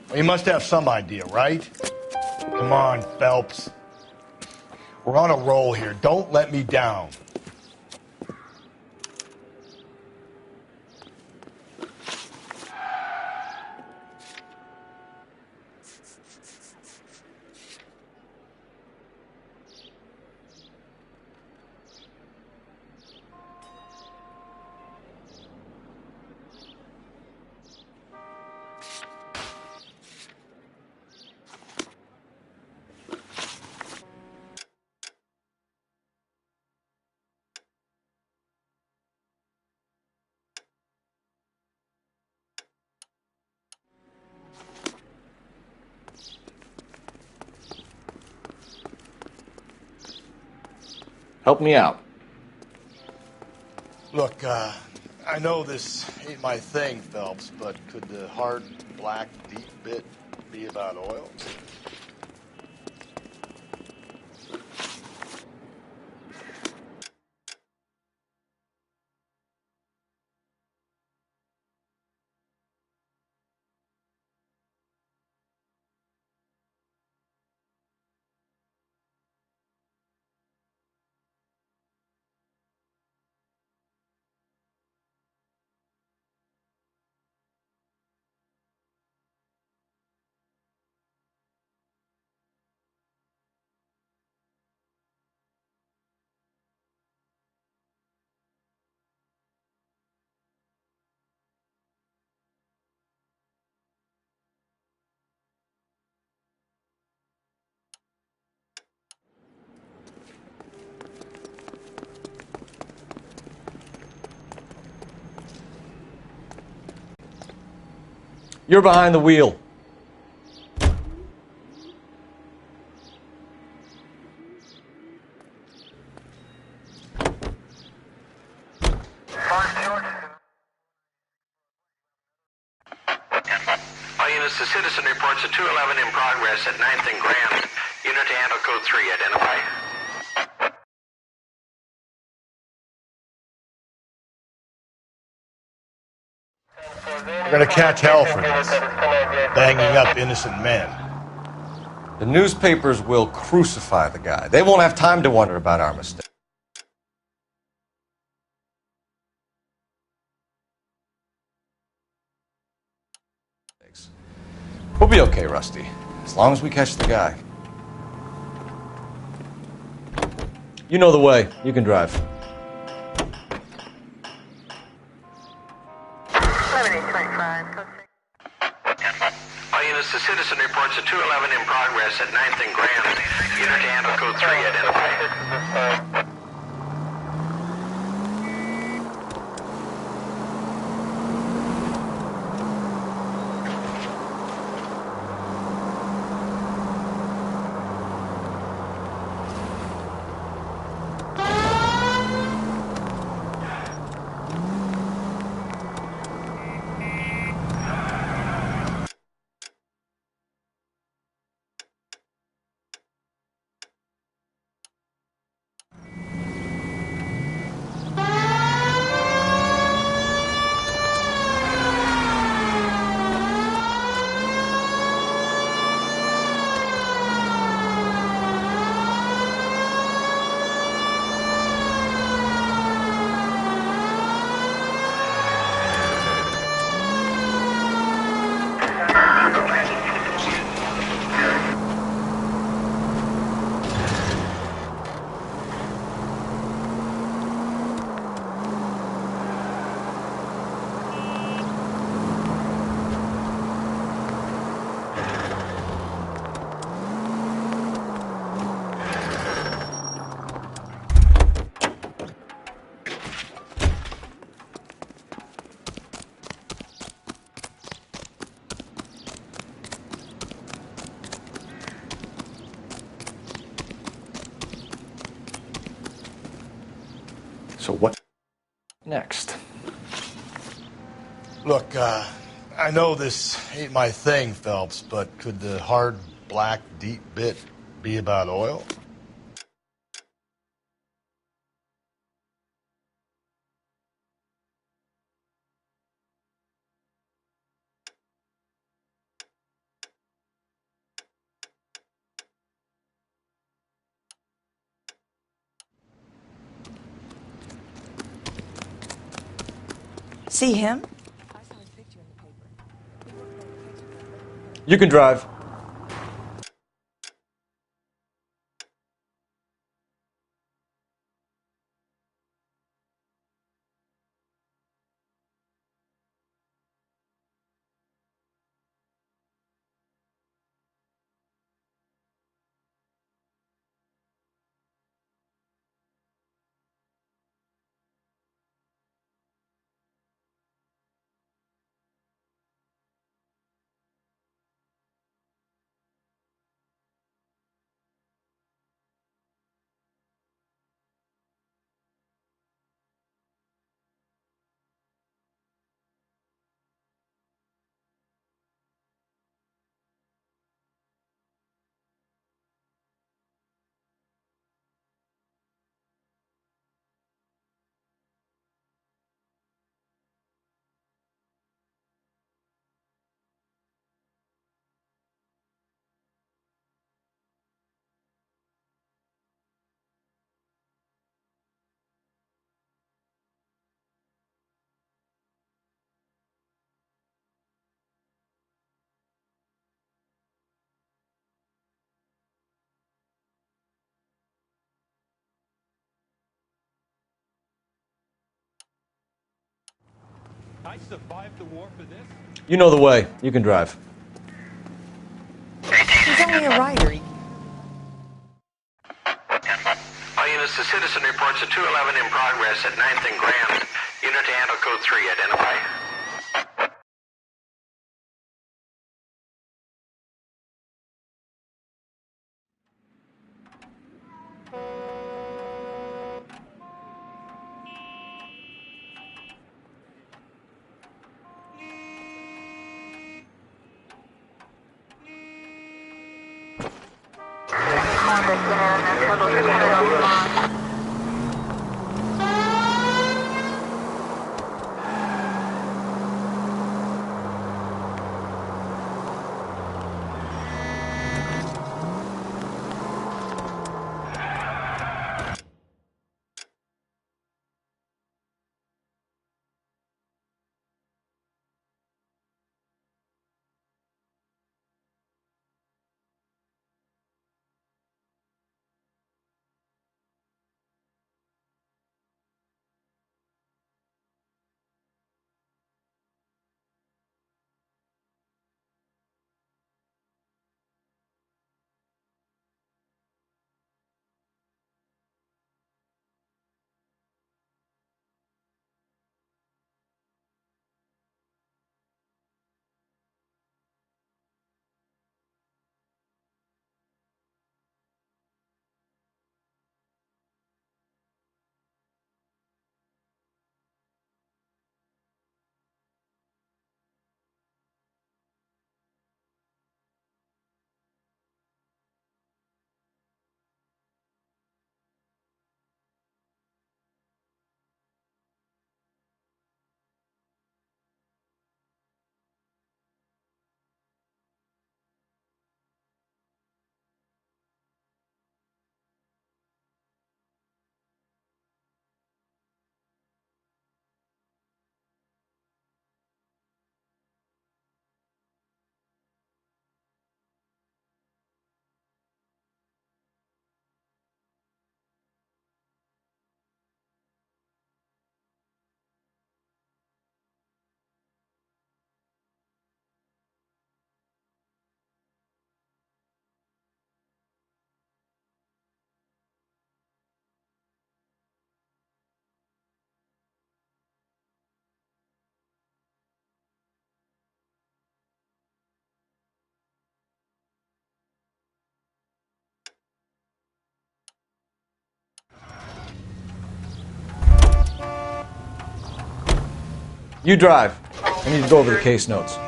Well, you must have some idea, right? Come on, Phelps. We're on a roll here. Don't let me down. Help me out. Look, I know this ain't my thing, Phelps, but could the hard, black, deep bit be about oil? You're behind the wheel. All units, the citizen reports a 211 in progress at 9th and Grand. Unit to handle code 3, identify. We're gonna catch hell for this. Banging up innocent men. The newspapers will crucify the guy. They won't have time to wonder about our mistake. We'll be okay, Rusty, as long as we catch the guy. You know the way. You can drive. All units, the citizen reports a 211 in progress at 9th and Grand. Unit to handle code 3, identify. So what next? Look, I know this ain't my thing, Phelps, but could the hard, black, deep bit be about oil? See him? You can drive. I survived the war for this. You know the way. You can drive. He's only a writer. All units, the citizen reports a 211 in progress at 9th and Grand. Unit to handle code 3, identify. You drive. I need to go over the case notes.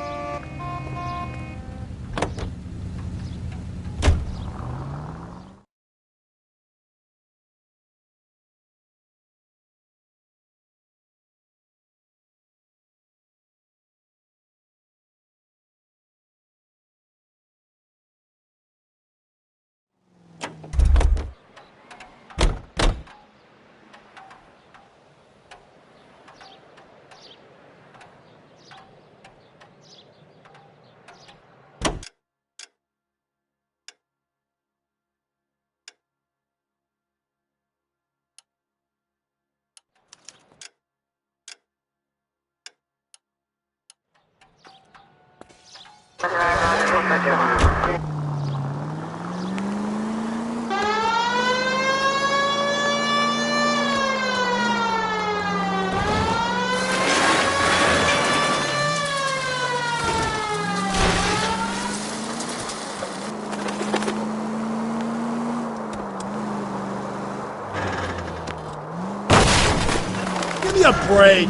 Give me a break.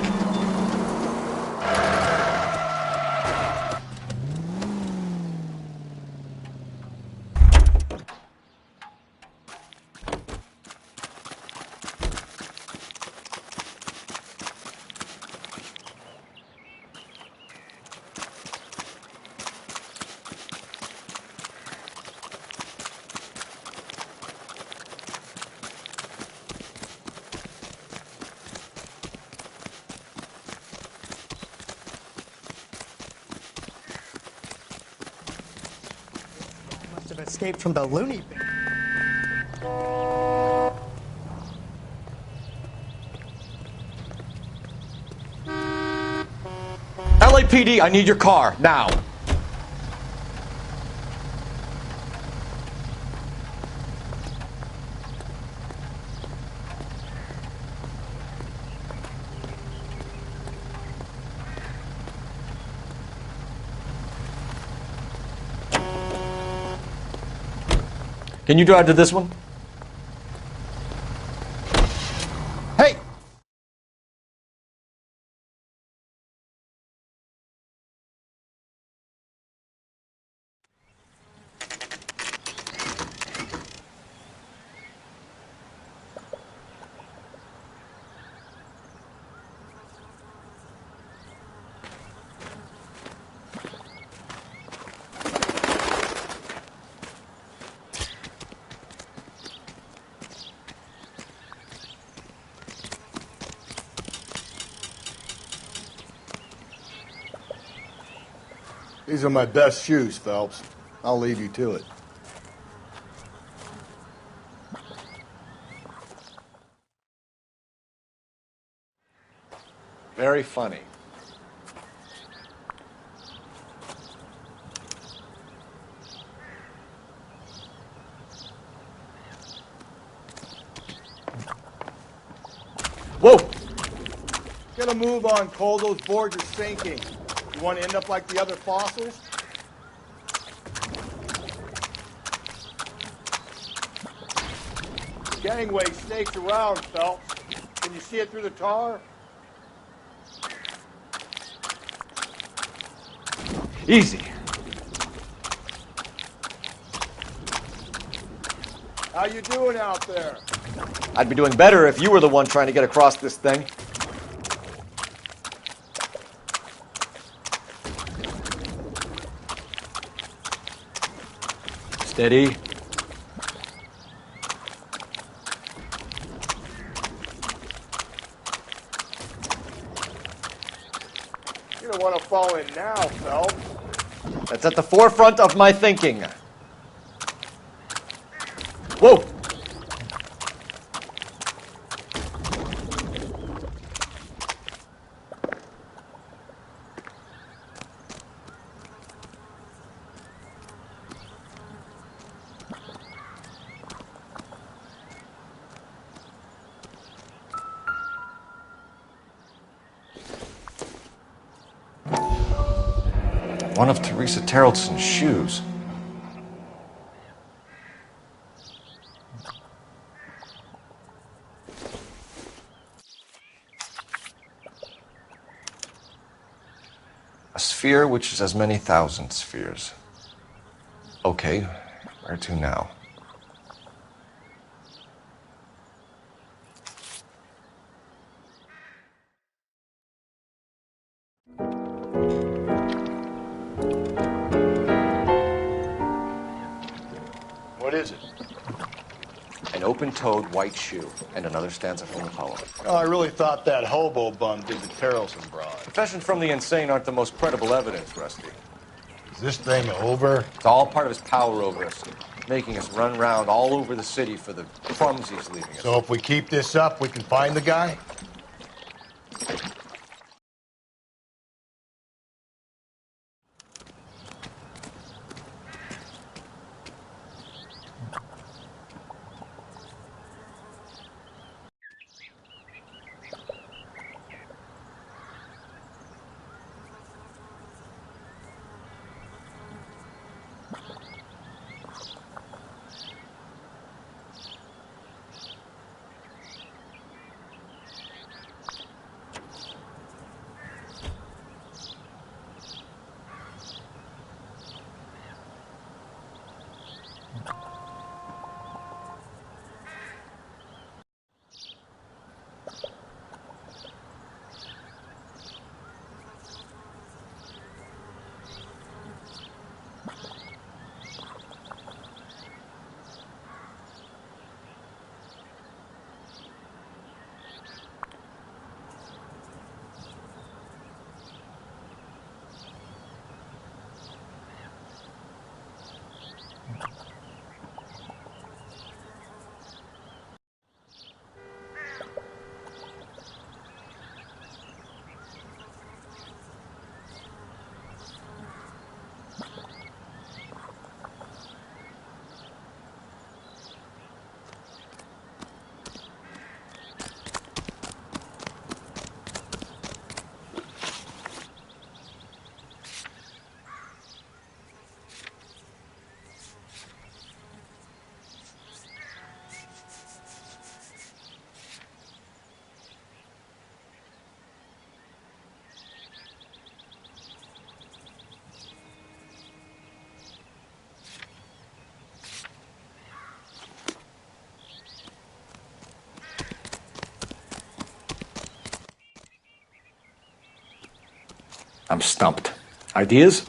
Must have escaped from the loony bin. LAPD, I need your car, now. Can you drive to this one? Hey! These are my best shoes, Phelps. I'll leave you to it. Very funny. Whoa! Get a move on, Cole. Those boards are sinking. You want to end up like the other fossils? Gangway snakes around, Phelps. Can you see it through the tar? Easy. How you doing out there? I'd be doing better if you were the one trying to get across this thing. Steady. You don't want to fall in now, Phelps. That's at the forefront of my thinking. Whoa! One of Teresa Terrelson's shoes. sphere, which is as many thousand spheres. Okay, where to now? What is it? An open-toed white shoe, and another stanza from the poem. Oh, I really thought that hobo bum did the Carrollson broad. Confessions from the insane aren't the most credible evidence, Rusty. Is this thing over? It's all part of his power over us, making us run round all over the city for the crumbs he's leaving us. So if we keep this up, we can find the guy? I'm stumped. Ideas?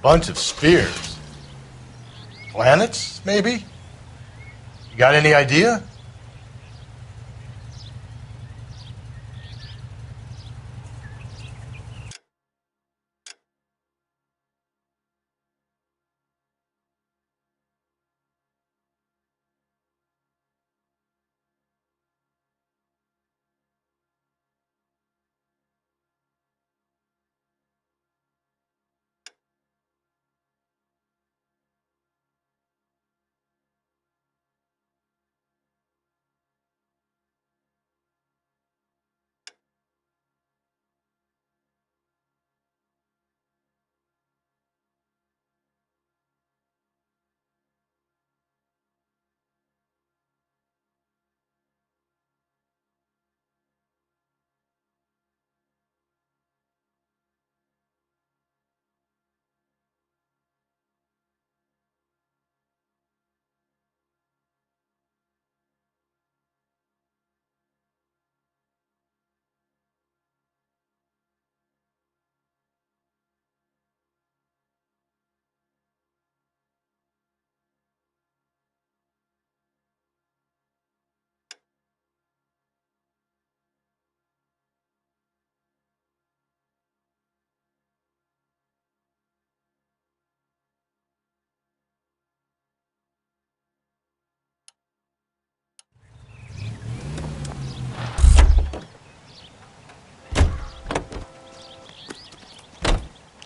Bunch of spheres. Planets, maybe? You got any idea?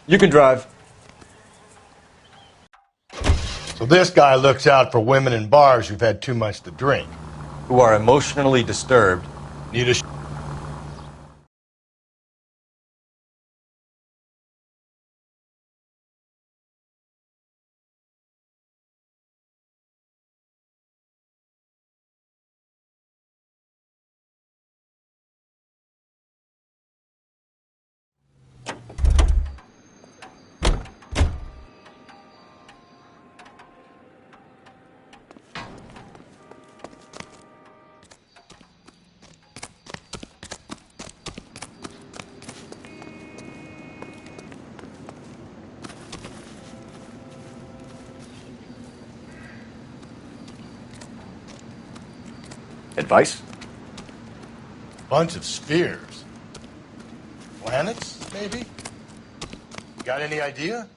You can drive. So this guy looks out for women in bars who've had too much to drink. Who are emotionally disturbed. Need a Advice? Bunch of spheres. Planets, maybe? Got any idea?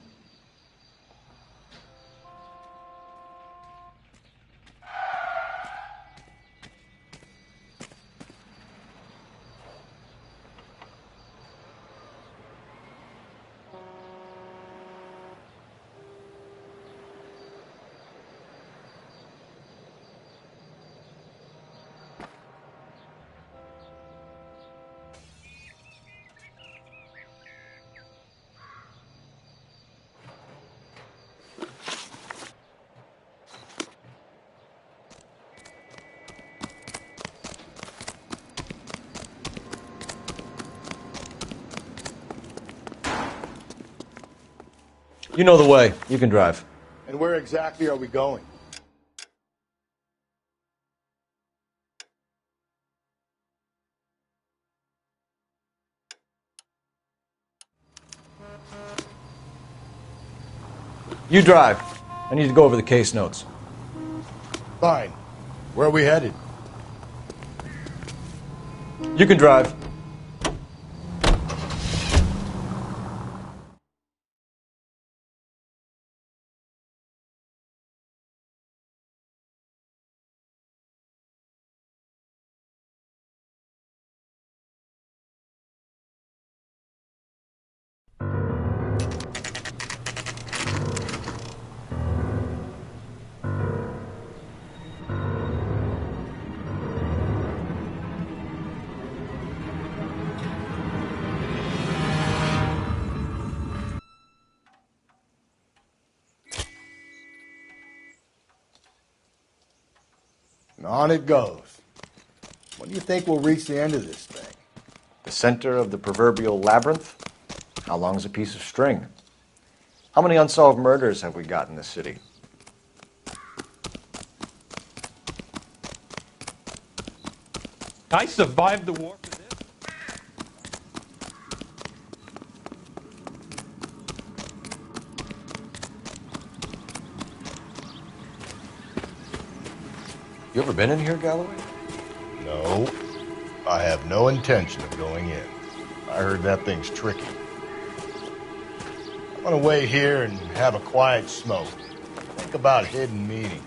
You know the way. You can drive. And where exactly are we going? You drive. I need to go over the case notes. Fine. Where are we headed? You can drive. And on it goes. When do you think we'll reach the end of this thing? The center of the proverbial labyrinth? How long is a piece of string? How many unsolved murders have we got in this city? I survived the war for this. You ever been in here, Galloway? No. I have no intention of going in. I heard that thing's tricky. I'm gonna wait here and have a quiet smoke. Think about hidden meetings.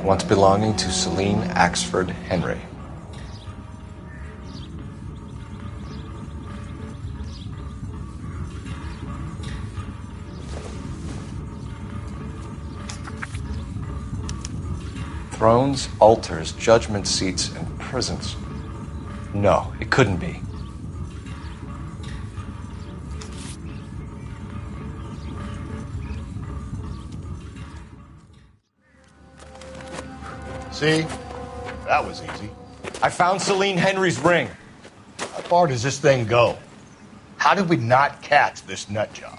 Once belonging to Celine Axford Henry. Thrones, altars, judgment seats, and prisons. No, it couldn't be. See? That was easy. I found Celine Henry's ring. How far does this thing go? How did we not catch this nut job?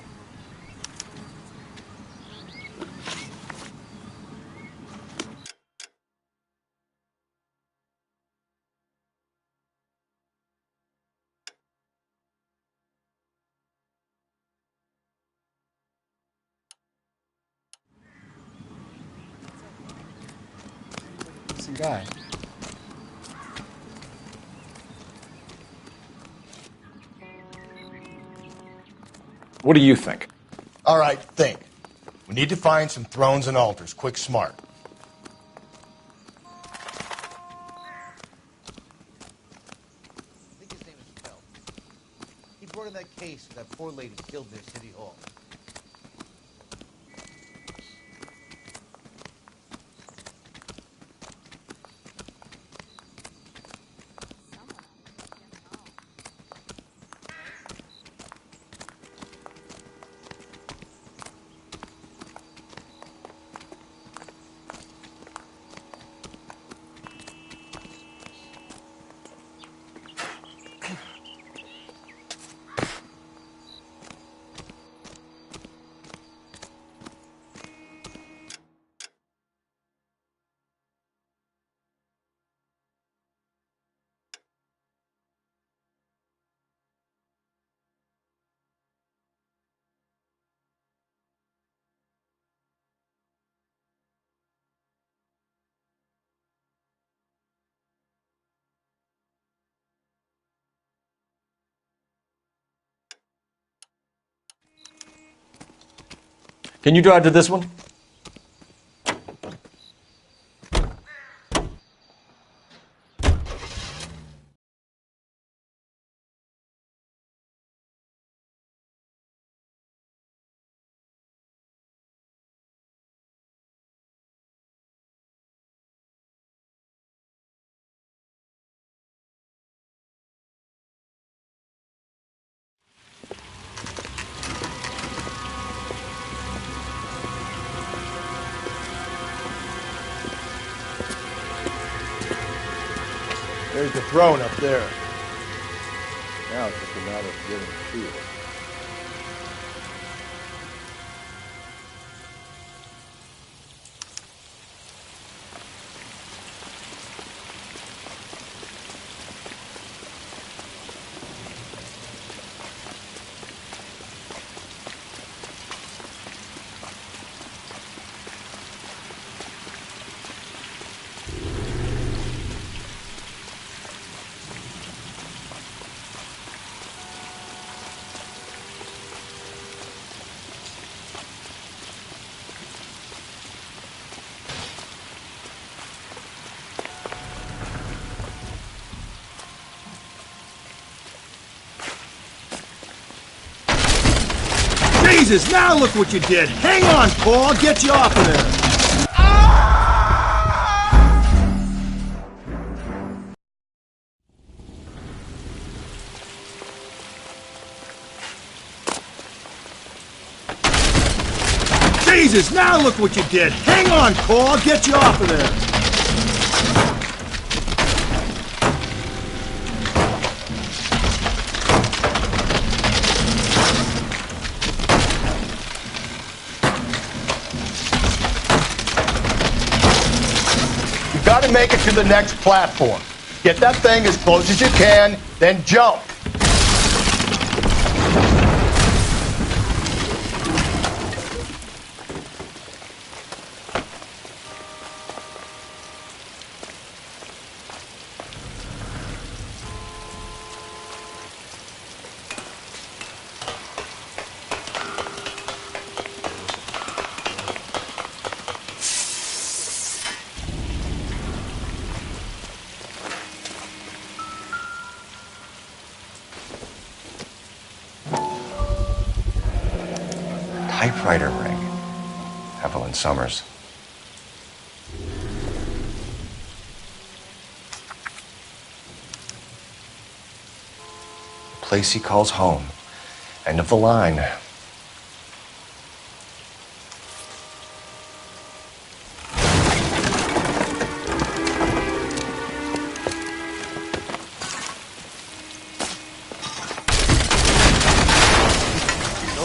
Some guy. What do you think? All right, think. We need to find some thrones and altars. Quick, smart. I think his name is Phelps. He brought in that case where that poor lady killed near City Hall. Can you drive to this one? There's the throne up there. Now it's just a matter of getting to it. Jesus, now look what you did. Hang on, Paul. I'll get you off of there. Jesus, now look what you did. Hang on, Paul. I'll get you off of there. Got to make it to the next platform. Get that thing as close as you can, then jump. Typewriter ring. Evelyn Summers. The place he calls home. End of the line.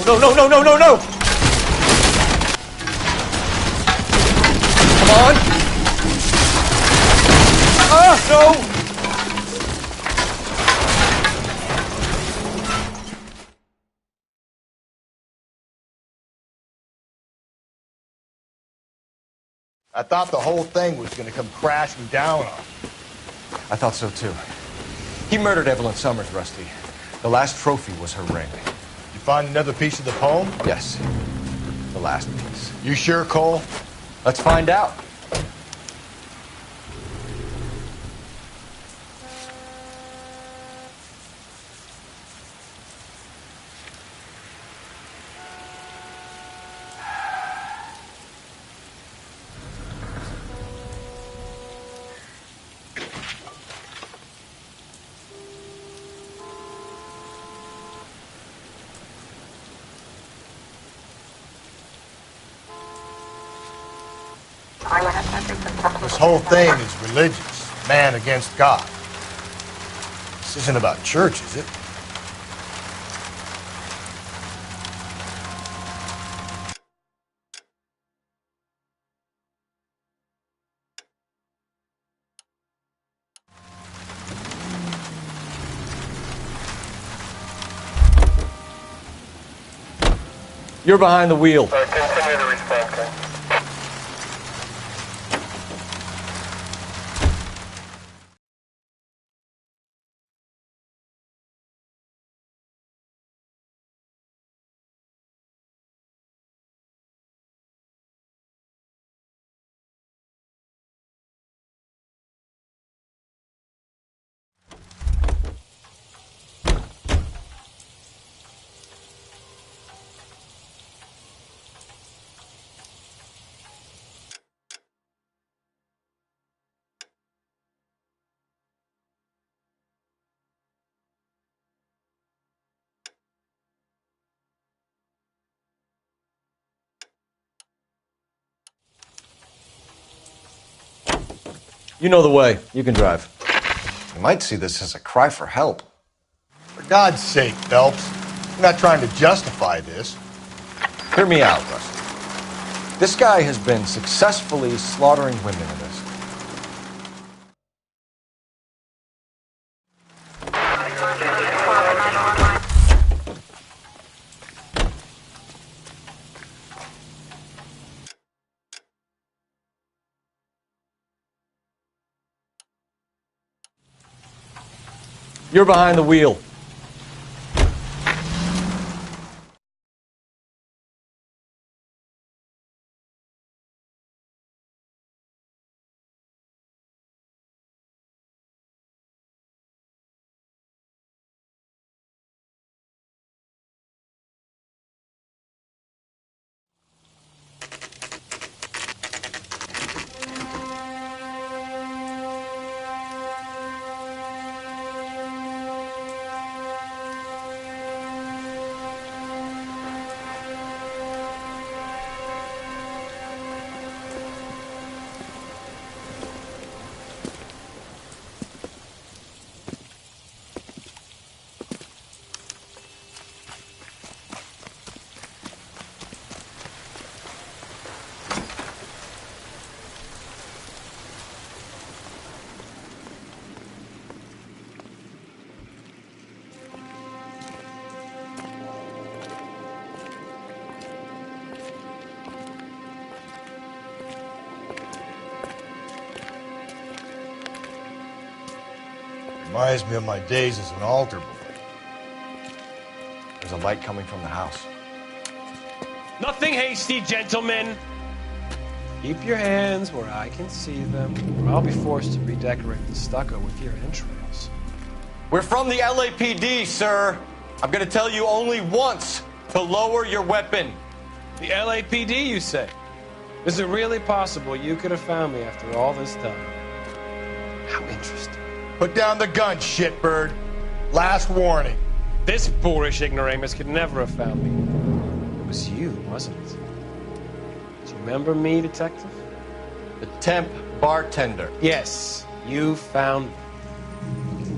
No, no, no, no, no, no! Come on! Ah, no! I thought the whole thing was going to come crashing down on him. I thought so too. He murdered Evelyn Summers, Rusty. The last trophy was her ring. You find another piece of the poem? Yes. The last piece. You sure, Cole? Let's find out. This whole thing is religious. Man against God. This isn't about church, is it? You're behind the wheel. Continue to respond. You know the way. You can drive. You might see this as a cry for help. For God's sake, Phelps. I'm not trying to justify this. Hear me out, Rusty. This guy has been successfully slaughtering women in this. You're behind the wheel. Reminds me of my days as an altar boy. There's a light coming from the house. Nothing hasty, gentlemen. Keep your hands where I can see them, or I'll be forced to redecorate the stucco with your entrails. We're from the LAPD, sir. I'm going to tell you only once to lower your weapon. The LAPD, you say? Is it really possible you could have found me after all this time? How interesting. Put down the gun, shitbird. Last warning. This boorish ignoramus could never have found me. It was you, wasn't it? Do you remember me, detective? The temp bartender. Yes, you found me.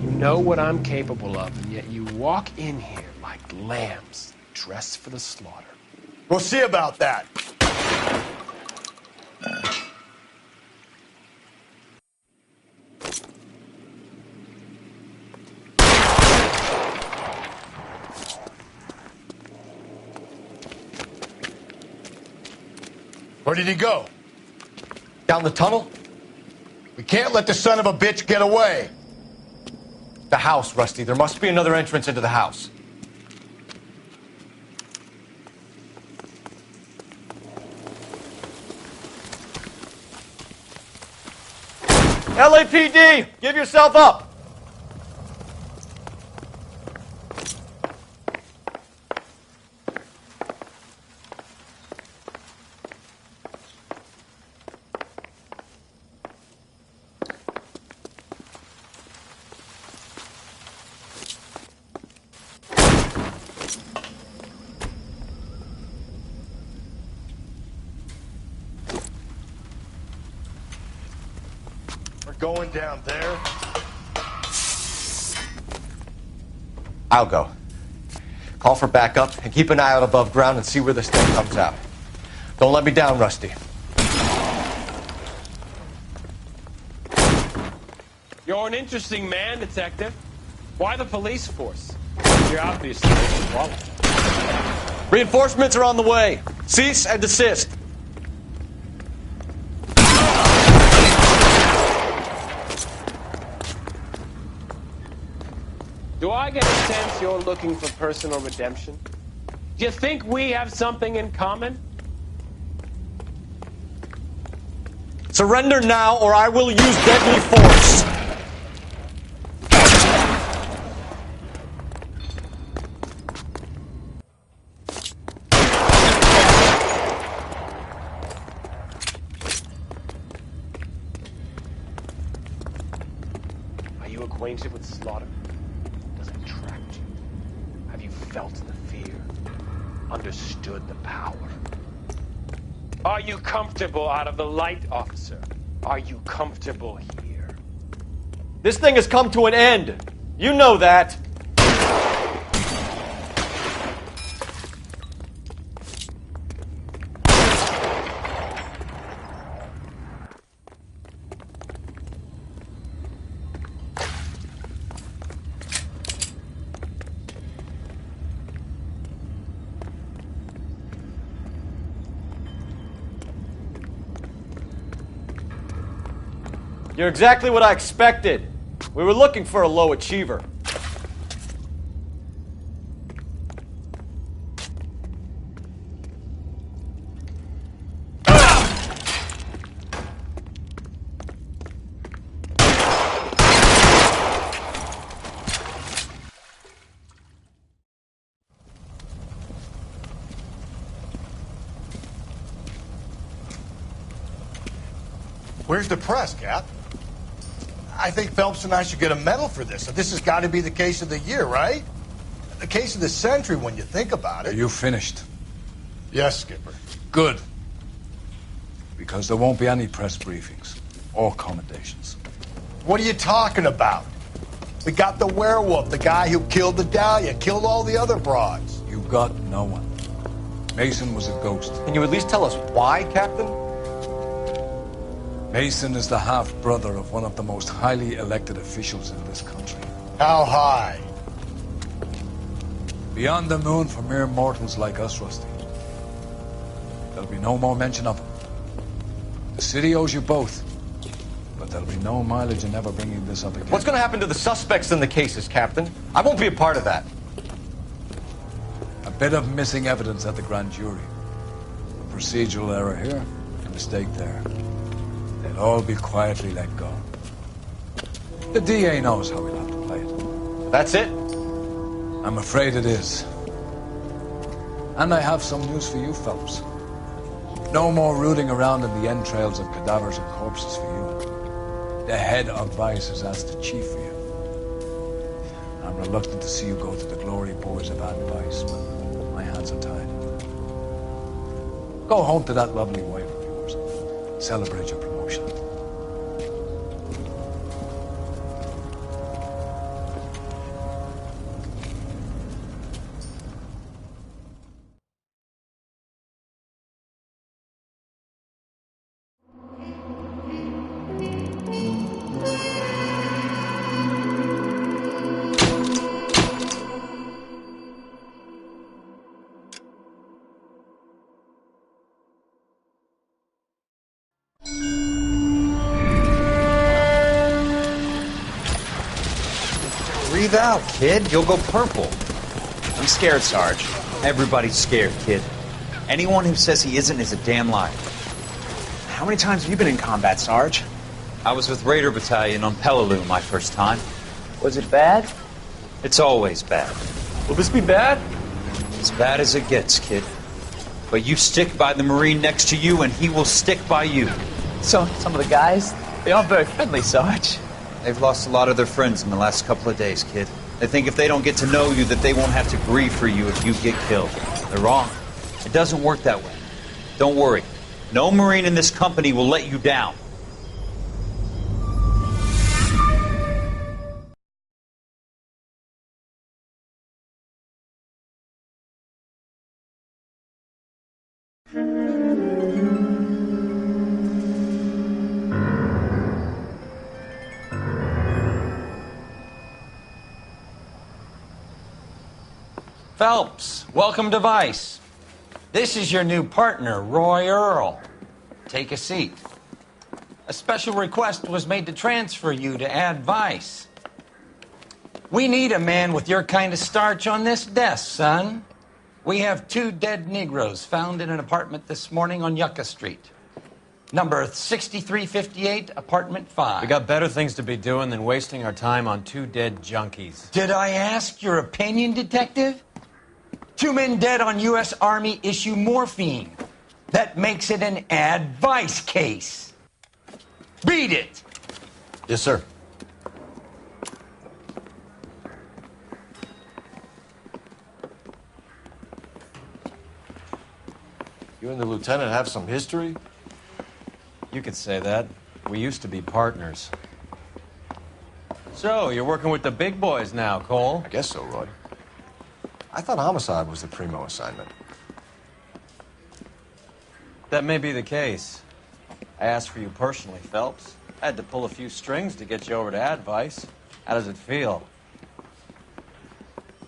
You know what I'm capable of, and yet you walk in here like lambs dressed for the slaughter. We'll see about that. Where did he go? Down the tunnel? We can't let the son of a bitch get away. The house, Rusty. There must be another entrance into the house. LAPD! Give yourself up! Going down there? I'll go. Call for backup and keep an eye out above ground and see where this thing comes out. Don't let me down, Rusty. You're an interesting man, detective. Why the police force? You're obviously qualified. Reinforcements are on the way. Cease and desist. Do I get a sense you're looking for personal redemption? Do you think we have something in common? Surrender now, or I will use deadly force. Are you acquainted with slaughter? Does it attract you? Have you felt the fear? Understood the power? Are you comfortable out of the light, officer? Are you comfortable here? This thing has come to an end. You know that. You're exactly what I expected. We were looking for a low achiever. Where's the press, Cap? I think Phelps and I should get a medal for this. This has got to be the case of the year, right? The case of the century when you think about it. Are you finished? Yes, Skipper. Good. Because there won't be any press briefings or commendations. What are you talking about? We got the werewolf, the guy who killed the Dahlia, killed all the other broads. You got no one. Mason was a ghost. Can you at least tell us why, Captain? Mason is the half-brother of one of the most highly elected officials in this country. How high? Beyond the moon for mere mortals like us, Rusty. There'll be no more mention of him. The city owes you both, but there'll be no mileage in ever bringing this up again. What's going to happen to the suspects in the cases, Captain? I won't be a part of that. A bit of missing evidence at the grand jury. A procedural error here, a mistake there. They'll all be quietly let go. The DA knows how we'll have to play it. That's it? I'm afraid it is. And I have some news for you, Phelps. No more rooting around in the entrails of cadavers and corpses for you. The head of Vice has asked the chief for you. I'm reluctant to see you go to the glory boys of advice, but my hands are tied. Go home to that lovely wife of yours. Celebrate your promotion. Breathe out, kid. You'll go purple. I'm scared, Sarge. Everybody's scared, kid. Anyone who says he isn't is a damn liar. How many times have you been in combat, Sarge? I was with Raider Battalion on Peleliu my first time. Was it bad? It's always bad. Will this be bad? As bad as it gets, kid. But you stick by the Marine next to you, and he will stick by you. So, some of the guys, they aren't very friendly, Sarge. They've lost a lot of their friends in the last couple of days, kid. They think if they don't get to know you, that they won't have to grieve for you if you get killed. They're wrong. It doesn't work that way. Don't worry. No Marine in this company will let you down. Phelps, welcome to Vice. This is your new partner, Roy Earl. Take a seat. A special request was made to transfer you to Ad Vice. We need a man with your kind of starch on this desk, son. We have 2 dead Negroes found in an apartment this morning on Yucca Street. Number 6358, apartment 5. We got better things to be doing than wasting our time on 2 dead junkies. Did I ask your opinion, detective? 2 men dead on U.S. Army issue morphine. That makes it an advice case. Beat it! Yes, sir. You and the lieutenant have some history? You could say that. We used to be partners. So, you're working with the big boys now, Cole? I guess so, Roy. I thought homicide was the primo assignment. That may be the case. I asked for you personally, Phelps. I had to pull a few strings to get you over to Advice. How does it feel?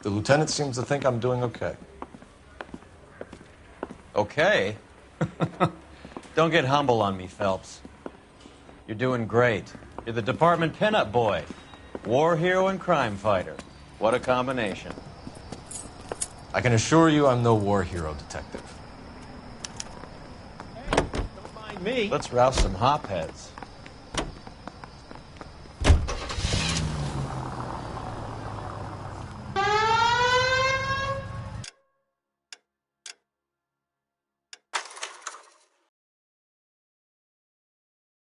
The lieutenant seems to think I'm doing okay. Okay? Don't get humble on me, Phelps. You're doing great. You're the department pinup boy. War hero and crime fighter. What a combination. I can assure you I'm no war hero, Detective. Me? Let's rouse some hopheads.